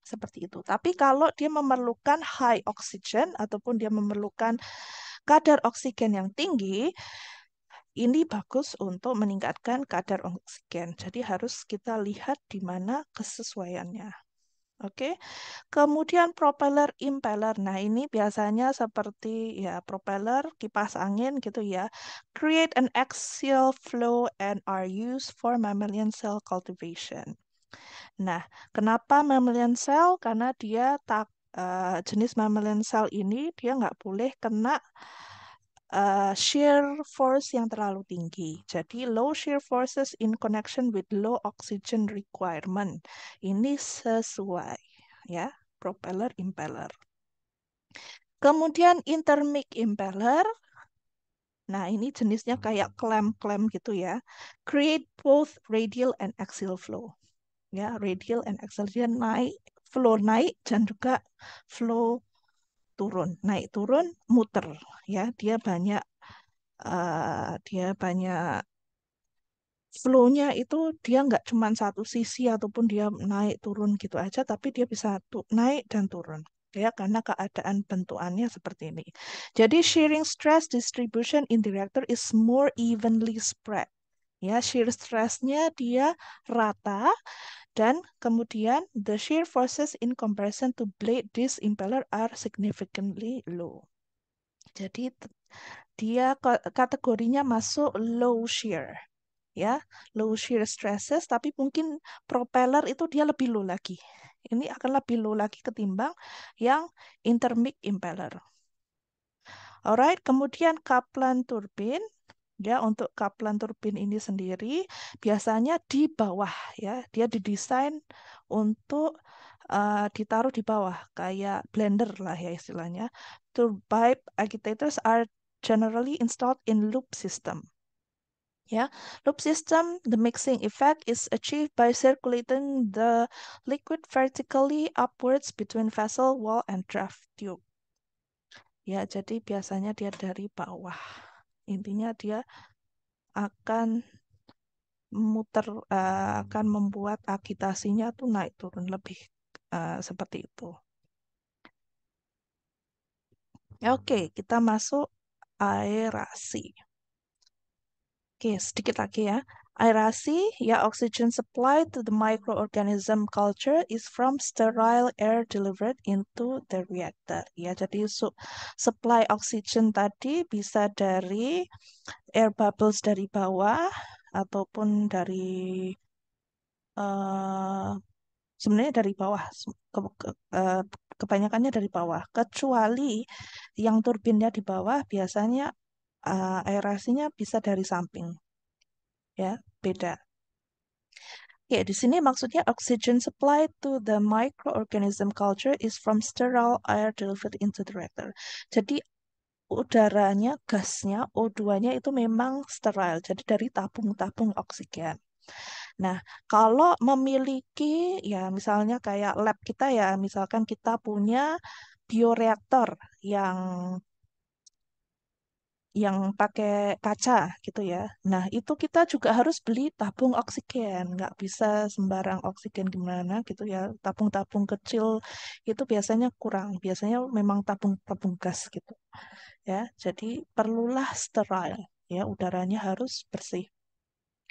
Seperti itu. Tapi kalau dia memerlukan high oxygen ataupun dia memerlukan kadar oksigen yang tinggi, ini bagus untuk meningkatkan kadar oksigen. Jadi harus kita lihat di mana kesesuaiannya. Oke. Kemudian propeller impeller. Nah, ini biasanya seperti ya propeller kipas angin gitu ya. Create an axial flow and are used for mammalian cell cultivation. Nah, kenapa mammalian cell? Karena dia jenis mammalian cell ini dia nggak boleh kena shear force yang terlalu tinggi. Jadi low shear forces in connection with low oxygen requirement. Ini sesuai ya, propeller impeller. Kemudian intermic impeller. Nah, ini jenisnya kayak klem-klem gitu ya. Create both radial and axial flow. Ya, radial and axial dia naik, flow naik dan juga flow turun. Naik turun muter ya. Dia banyak flow-nya itu dia nggak cuma satu sisi ataupun dia naik turun gitu aja, tapi dia bisa naik dan turun. Ya, karena keadaan bentukannya seperti ini. Jadi shearing stress distribution in the reactor is more evenly spread. Ya, shear stress-nya dia rata dan kemudian the shear forces in comparison to blade disc impeller are significantly low. Jadi dia kategorinya masuk low shear ya, low shear stresses, tapi mungkin propeller itu dia lebih low lagi. Ini akan lebih low lagi ketimbang yang intermic impeller. Alright, kemudian Kaplan turbine. Ya, untuk Kaplan turbine ini sendiri biasanya di bawah ya, dia didesain untuk ditaruh di bawah kayak blender lah ya istilahnya. turbine agitators are generally installed in loop system. Yeah, loop system, the mixing effect is achieved by circulating the liquid vertically upwards between vessel wall and draft tube. Ya, jadi biasanya dia dari bawah. Intinya dia akan akan membuat agitasinya tuh naik turun lebih seperti itu. Oke, kita masuk aerasi. Oke, sedikit lagi ya. Aerasi, ya oxygen supply to the microorganism culture is from sterile air delivered into the reactor. Ya, jadi supply oxygen tadi bisa dari air bubbles dari bawah ataupun dari uh, sebenarnya dari bawah, kebanyakannya dari bawah. Kecuali yang turbinnya di bawah biasanya aerasinya bisa dari samping. Ya, beda. Ya, di sini maksudnya oxygen supply to the microorganism culture is from sterile air delivered into the reactor. Jadi udaranya, gasnya, O2-nya itu memang sterile, jadi dari tabung-tabung oksigen. Nah, kalau memiliki, ya misalnya kayak lab kita ya, misalkan kita punya bioreaktor yang pakai kaca gitu ya. Nah, itu kita juga harus beli tabung oksigen. Nggak bisa sembarang oksigen gimana gitu ya. Tabung-tabung kecil itu biasanya kurang. Biasanya memang tabung-tabung gas gitu ya. Jadi perlulah sterile ya, udaranya harus bersih.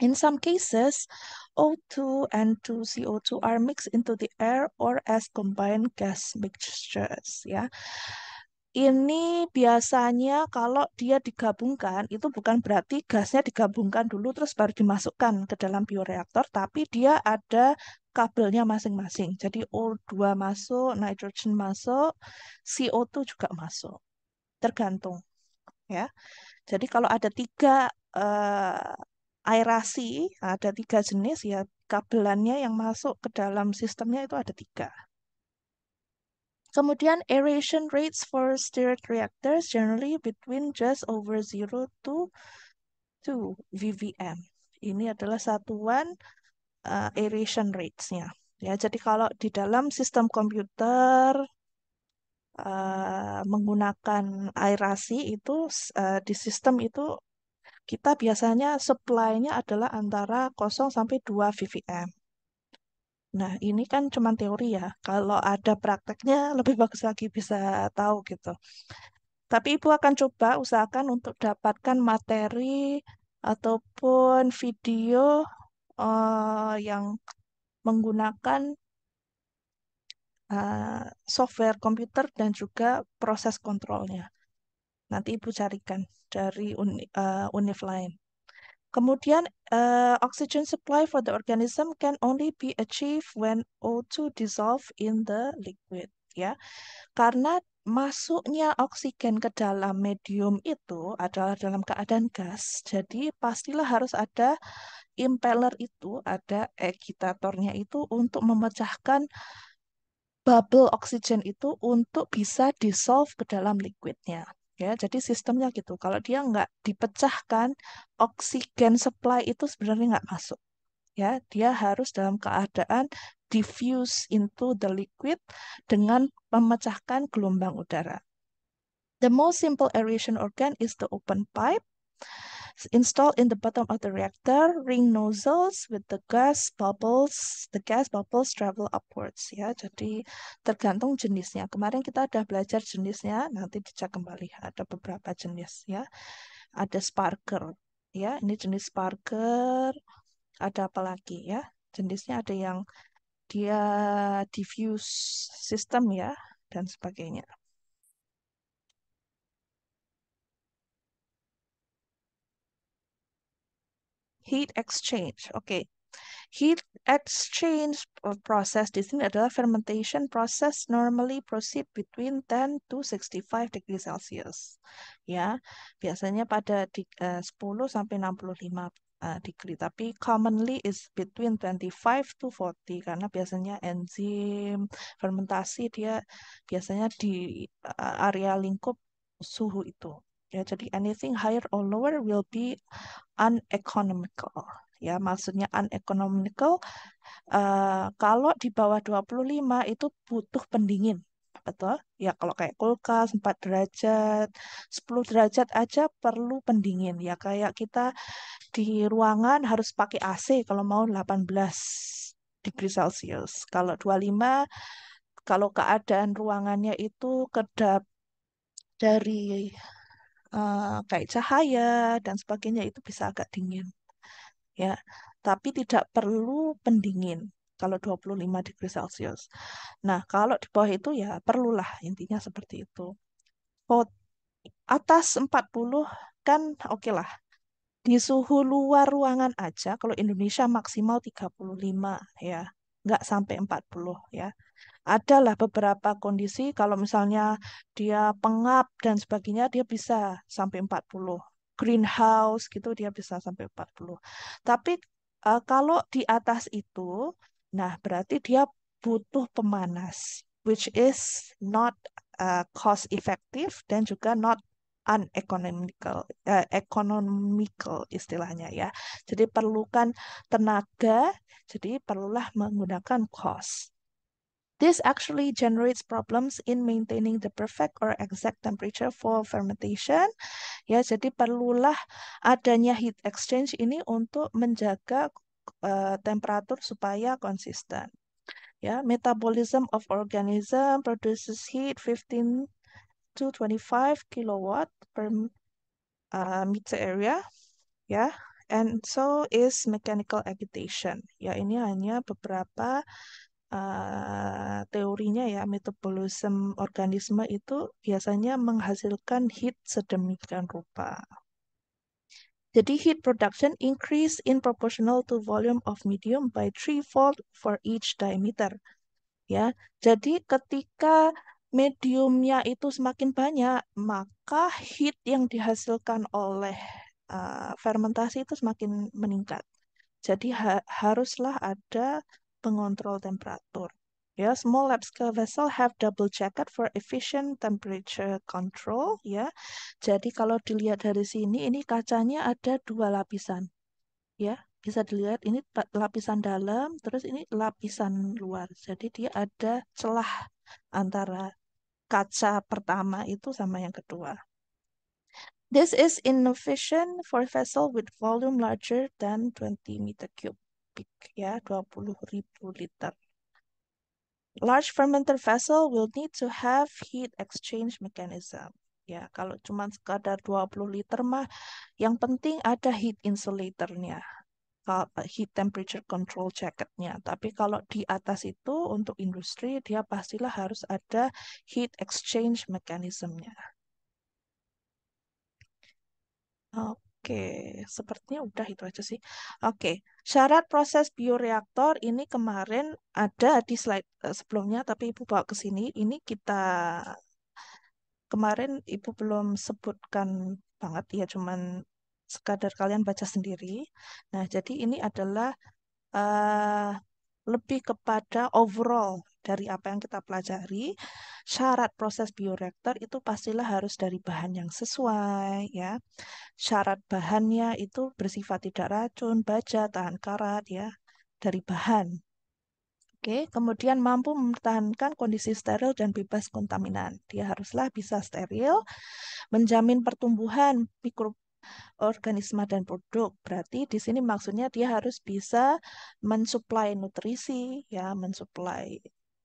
In some cases, O2 and 2CO2 are mixed into the air or as combined gas mixtures ya. Ini biasanya kalau dia digabungkan, itu bukan berarti gasnya digabungkan dulu terus baru dimasukkan ke dalam bioreaktor, tapi dia ada kabelnya masing-masing. Jadi O2 masuk, nitrogen masuk, CO2 juga masuk. Tergantung ya. Jadi kalau ada aerasi, ada 3 jenis ya, kabelannya yang masuk ke dalam sistemnya itu ada 3. Kemudian aeration rates for stirred reactors generally between just over 0 to 2 VVM. Ini adalah satuan aeration rates-nya. Ya, jadi kalau di dalam sistem komputer menggunakan aerasi itu di sistem itu kita biasanya supply-nya adalah antara 0 sampai 2 VVM. Nah, ini kan cuma teori ya. Kalau ada prakteknya lebih bagus lagi bisa tahu gitu. Tapi Ibu akan coba usahakan untuk dapatkan materi ataupun video yang menggunakan software komputer dan juga proses kontrolnya. Nanti Ibu carikan dari univ lain. Kemudian, oxygen supply for the organism can only be achieved when O2 dissolve in the liquid. Ya, karena masuknya oksigen ke dalam medium itu adalah dalam keadaan gas, jadi pastilah harus ada impeller itu, ada agitatornya itu untuk memecahkan bubble oksigen itu untuk bisa dissolve ke dalam liquidnya. Ya, jadi sistemnya gitu. Kalau dia nggak dipecahkan, oksigen supply itu sebenarnya nggak masuk. Ya, dia harus dalam keadaan diffuse into the liquid dengan memecahkan gelombang udara. The most simple aeration organ is the open pipe installed in the bottom of the reactor, ring nozzles with the gas bubbles. The gas bubbles travel upwards ya. Jadi tergantung jenisnya. Kemarin kita ada belajar jenisnya, nanti dicek kembali. Ada beberapa jenis ya. Ada sparker ya. Ini jenis sparker. Ada apa lagi ya? Jenisnya ada yang dia diffuse system ya dan sebagainya. Heat exchange. Oke. Heat exchange process di sini adalah fermentation process normally proceed between 10 to 65 degree Celsius. Ya, biasanya pada 10 sampai 65 degree, tapi commonly is between 25 to 40 karena biasanya enzim fermentasi dia biasanya di area lingkup suhu itu. Ya, jadi anything higher or lower will be uneconomical. Ya, maksudnya uneconomical kalau di bawah 25 itu butuh pendingin. Betul? Ya, kalau kayak kulkas 4 derajat, 10 derajat aja perlu pendingin. Ya, kayak kita di ruangan harus pakai AC kalau mau 18 degree Celsius. Kalau 25, kalau keadaan ruangannya itu kedap dari kayak cahaya dan sebagainya itu bisa agak dingin. Ya, tapi tidak perlu pendingin kalau 25 degree Celsius. Nah, kalau di bawah itu ya perlulah intinya seperti itu. Oh, atas 40 kan oke lah. Di suhu luar ruangan aja, kalau Indonesia maksimal 35 ya, nggak sampai 40 ya. Adalah beberapa kondisi kalau misalnya dia pengap dan sebagainya dia bisa sampai 40. Greenhouse gitu dia bisa sampai 40. Tapi kalau di atas itu, nah berarti dia butuh pemanas, which is not cost effective dan juga not economical istilahnya ya. Jadi perlukan tenaga, jadi perlulah menggunakan cost. This actually generates problems in maintaining the perfect or exact temperature for fermentation. Ya, jadi perlulah adanya heat exchange ini untuk menjaga temperatur supaya konsisten. Ya, metabolism of organism produces heat 15 to 25 kilowatt per meter area. Ya, and so is mechanical agitation. Ya, ini hanya beberapa teorinya ya, metabolisme organisme itu biasanya menghasilkan heat sedemikian rupa. Jadi heat production increase in proportional to volume of medium by threefold for each diameter. Ya, jadi ketika mediumnya itu semakin banyak, maka heat yang dihasilkan oleh fermentasi itu semakin meningkat. Jadi haruslah ada pengontrol temperatur. Ya, small lab scale vessel have double jacket for efficient temperature control. Ya, jadi kalau dilihat dari sini, ini kacanya ada 2 lapisan. Ya, bisa dilihat ini lapisan dalam, terus ini lapisan luar. Jadi dia ada celah antara kaca pertama itu sama yang kedua. This is inefficient for vessel with volume larger than 20 meter cubic, ya, 20.000 liter. Large fermenter vessel will need to have heat exchange mechanism. Ya, kalau cuma sekadar 20 liter mah, yang penting ada heat insulatornya, heat temperature control jacketnya. Tapi kalau di atas itu untuk industri, dia pastilah harus ada heat exchange mechanismnya. Oke, sepertinya udah itu aja sih. Oke, syarat proses bioreaktor ini kemarin ada di slide sebelumnya, tapi Ibu bawa ke sini. Ini kita kemarin Ibu belum sebutkan banget ya, cuman sekadar kalian baca sendiri. Nah, jadi ini adalah uh, lebih kepada overall dari apa yang kita pelajari. Syarat proses bioreaktor itu pastilah harus dari bahan yang sesuai ya. Syarat bahannya itu bersifat tidak racun, baja, tahan karat ya, dari bahan. Oke, kemudian mampu mempertahankan kondisi steril dan bebas kontaminan. Dia haruslah bisa steril, menjamin pertumbuhan mikroorganisme dan produk. Berarti di sini maksudnya dia harus bisa mensuplai nutrisi, ya, mensuplai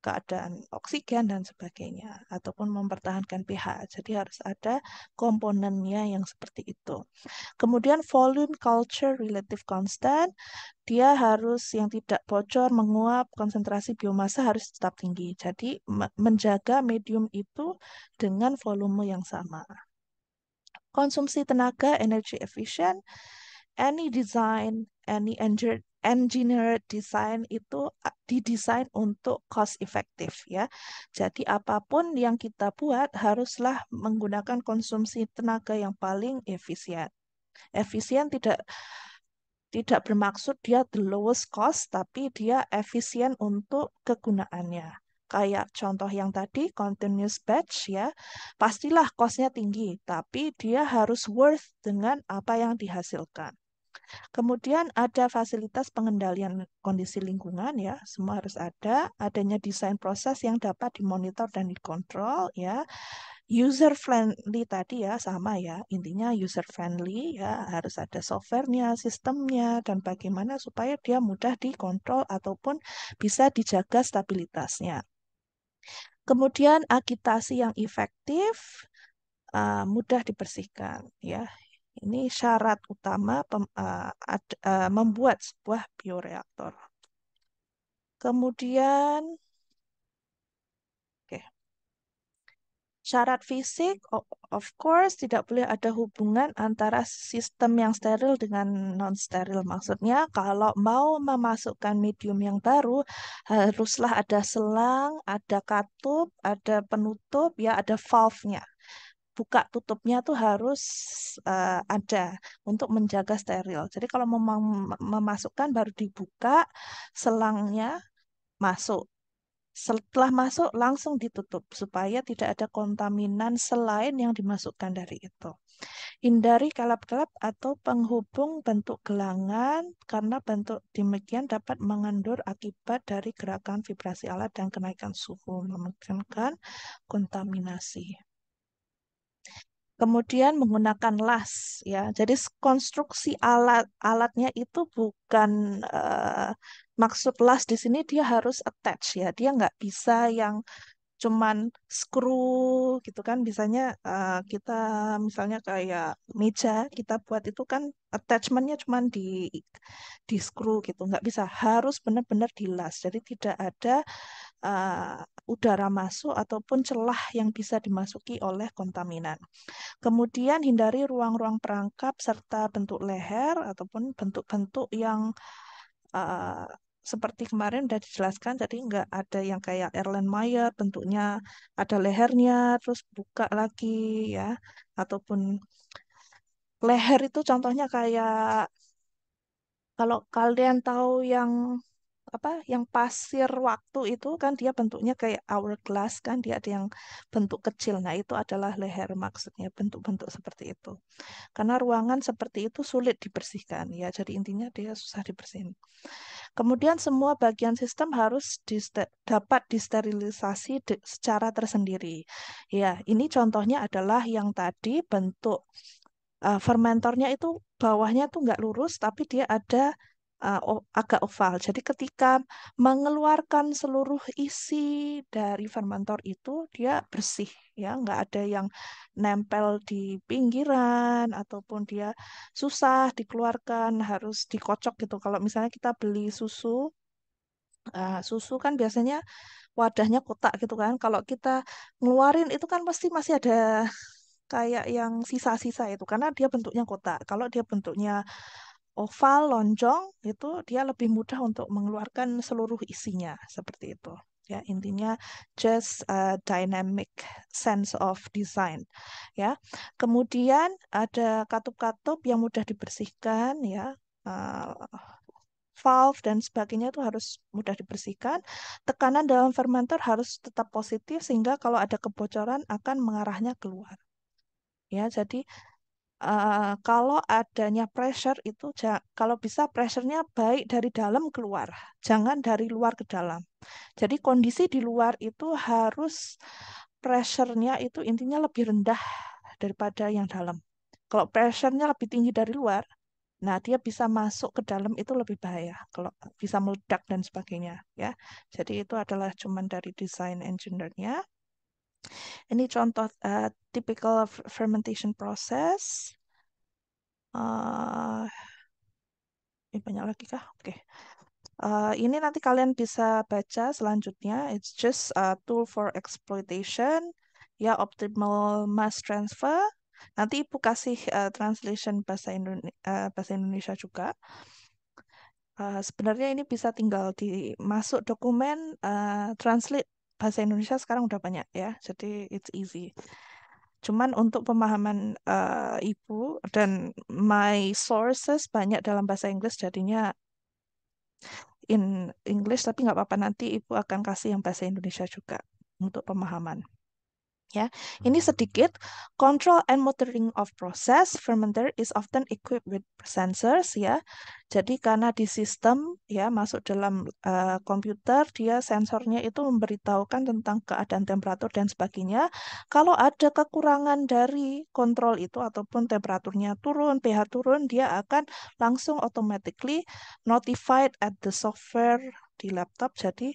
keadaan oksigen dan sebagainya, ataupun mempertahankan pH. Jadi harus ada komponennya yang seperti itu. Kemudian volume culture relative constant, dia harus yang tidak bocor, menguap, konsentrasi biomasa harus tetap tinggi. Jadi menjaga medium itu dengan volume yang sama. Konsumsi tenaga, energy efficient, any design, any engineered design itu didesain untuk cost effective ya. Jadi apapun yang kita buat haruslah menggunakan konsumsi tenaga yang paling efisien. Efisien tidak bermaksud dia the lowest cost, tapi dia efisien untuk kegunaannya. Kayak contoh yang tadi, continuous batch ya, pastilah cost-nya tinggi, tapi dia harus worth dengan apa yang dihasilkan. Kemudian ada fasilitas pengendalian kondisi lingkungan ya, semua harus ada. Adanya desain proses yang dapat dimonitor dan dikontrol ya. User friendly tadi ya sama ya, intinya user friendly ya, harus ada softwarenya, sistemnya, dan bagaimana supaya dia mudah dikontrol ataupun bisa dijaga stabilitasnya. Kemudian agitasi yang efektif, mudah dibersihkan ya. Ini syarat utama membuat sebuah bioreaktor. Kemudian, oke, syarat fisik, of course, tidak boleh ada hubungan antara sistem yang steril dengan non-steril. Maksudnya, kalau mau memasukkan medium yang baru, haruslah ada selang, ada katup, ada penutup, ya ada valve-nya. Buka tutupnya tuh harus ada untuk menjaga steril. Jadi kalau mau memasukkan baru dibuka selangnya masuk. Setelah masuk langsung ditutup supaya tidak ada kontaminan selain yang dimasukkan dari itu. Hindari kelap-kelap atau penghubung bentuk gelangan karena bentuk demikian dapat mengendur akibat dari gerakan vibrasi alat dan kenaikan suhu memungkinkan kontaminasi. Kemudian menggunakan las ya. Jadi konstruksi alatnya itu bukan maksud las di sini dia harus attach ya. Dia nggak bisa yang cuman screw gitu kan. Biasanya kita misalnya kayak meja kita buat itu kan attachmentnya cuman di screw gitu. Nggak bisa, harus benar-benar dilas. Jadi tidak ada udara masuk ataupun celah yang bisa dimasuki oleh kontaminan. Kemudian hindari ruang-ruang perangkap serta bentuk leher ataupun bentuk-bentuk yang uh, seperti kemarin sudah dijelaskan, jadi nggak ada yang kayak Erlenmeyer bentuknya ada lehernya terus buka lagi ya, ataupun leher itu contohnya kayak kalau kalian tahu yang apa yang pasir waktu itu kan dia bentuknya kayak hourglass kan, dia ada yang bentuk kecil. Nah, itu adalah leher maksudnya, bentuk-bentuk seperti itu. Karena ruangan seperti itu sulit dibersihkan ya. Jadi intinya dia susah dibersihin. Kemudian semua bagian sistem harus dapat disterilisasi secara tersendiri. Ya, ini contohnya adalah yang tadi bentuk fermentornya itu bawahnya tuh nggak lurus, tapi dia ada agak oval. Jadi ketika mengeluarkan seluruh isi dari fermentor itu, dia bersih, ya, nggak ada yang nempel di pinggiran ataupun dia susah dikeluarkan, harus dikocok gitu. Kalau misalnya kita beli susu kan biasanya wadahnya kotak gitu kan. Kalau kita ngeluarin itu kan pasti masih ada kayak yang sisa-sisa itu karena dia bentuknya kotak. Kalau dia bentuknya oval, lonjong, itu dia lebih mudah untuk mengeluarkan seluruh isinya seperti itu. Ya, intinya just a dynamic sense of design. Ya, kemudian ada katup-katup yang mudah dibersihkan. Ya, valve dan sebagainya itu harus mudah dibersihkan. Tekanan dalam fermenter harus tetap positif sehingga kalau ada kebocoran akan mengarahnya keluar. Ya, jadi kalau adanya pressure itu kalau bisa pressure-nya baik dari dalam keluar, jangan dari luar ke dalam. Jadi kondisi di luar itu harus pressure-nya itu intinya lebih rendah daripada yang dalam. Kalau pressure-nya lebih tinggi dari luar, nah dia bisa masuk ke dalam itu lebih bahaya. Kalau bisa meledak dan sebagainya, ya. Jadi itu adalah cuman dari desain engineer-nya. Ini contoh typical fermentation process. Ini banyak lagi kah? Oke. Ini nanti kalian bisa baca selanjutnya. It's just a tool for exploitation, ya optimal mass transfer. Nanti Ibu kasih translation bahasa Indonesia juga. Sebenarnya ini bisa tinggal dimasuk dokumen, translate bahasa Indonesia sekarang udah banyak ya, jadi it's easy. Cuman untuk pemahaman Ibu dan my sources banyak dalam bahasa Inggris, jadinya in English, tapi nggak apa-apa, nanti Ibu akan kasih yang bahasa Indonesia juga untuk pemahaman. Ya, ini sedikit. Control and monitoring of process fermenter is often equipped with sensors ya. Jadi karena di sistem ya masuk dalam komputer, dia sensornya itu memberitahukan tentang keadaan temperatur dan sebagainya. Kalau ada kekurangan dari kontrol itu ataupun temperaturnya turun, pH turun, dia akan langsung automatically notified at the software di laptop. Jadi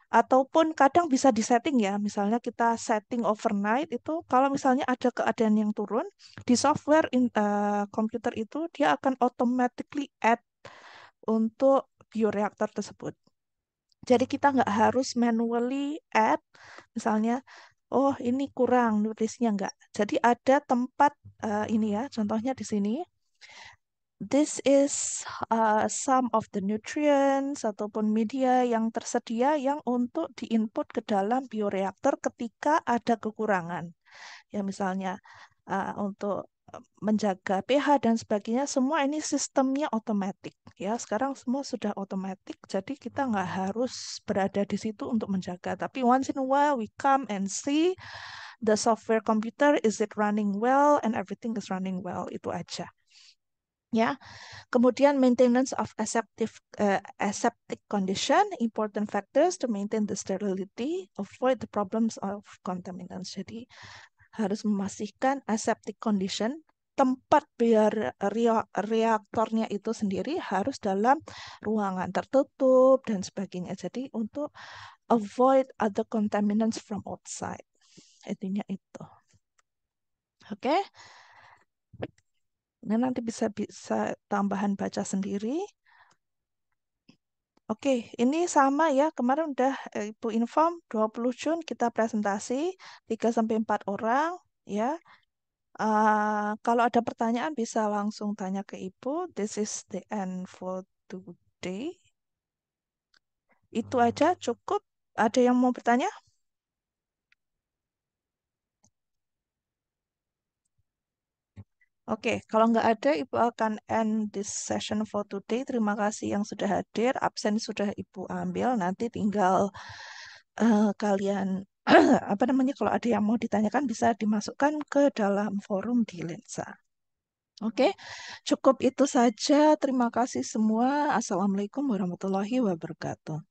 ataupun kadang bisa disetting ya, misalnya kita setting overnight itu, kalau misalnya ada keadaan yang turun, di software komputer itu dia akan automatically add untuk bioreaktor tersebut. Jadi kita nggak harus manually add, misalnya, oh ini kurang nutrisinya nggak. Jadi ada tempat ini ya, contohnya di sini. This is some of the nutrients ataupun media yang tersedia yang untuk diinput ke dalam bioreaktor ketika ada kekurangan. Ya misalnya untuk menjaga pH dan sebagainya, semua ini sistemnya otomatis. Ya sekarang semua sudah otomatis, jadi kita nggak harus berada di situ untuk menjaga. Tapi once in a while we come and see the software computer, is it running well and everything is running well, itu aja. Ya, kemudian maintenance of aseptic condition, important factors to maintain the sterility, avoid the problems of contaminants. Jadi harus memastikan aseptic condition, tempat biar reaktornya itu sendiri harus dalam ruangan tertutup dan sebagainya. Jadi untuk avoid other contaminants from outside. Intinya itu. Oke. Ini nanti bisa tambahan baca sendiri. Oke, ini sama ya. Kemarin udah Ibu inform 20 Jun kita presentasi 3-4 orang ya. Kalau ada pertanyaan bisa langsung tanya ke Ibu. This is the end for today. Itu aja cukup. Ada yang mau bertanya? Oke, kalau nggak ada, Ibu akan end this session for today. Terima kasih yang sudah hadir. Absen sudah Ibu ambil. Nanti tinggal kalian apa namanya, kalau ada yang mau ditanyakan bisa dimasukkan ke dalam forum di Lensa. Oke, cukup itu saja. Terima kasih semua. Assalamualaikum warahmatullahi wabarakatuh.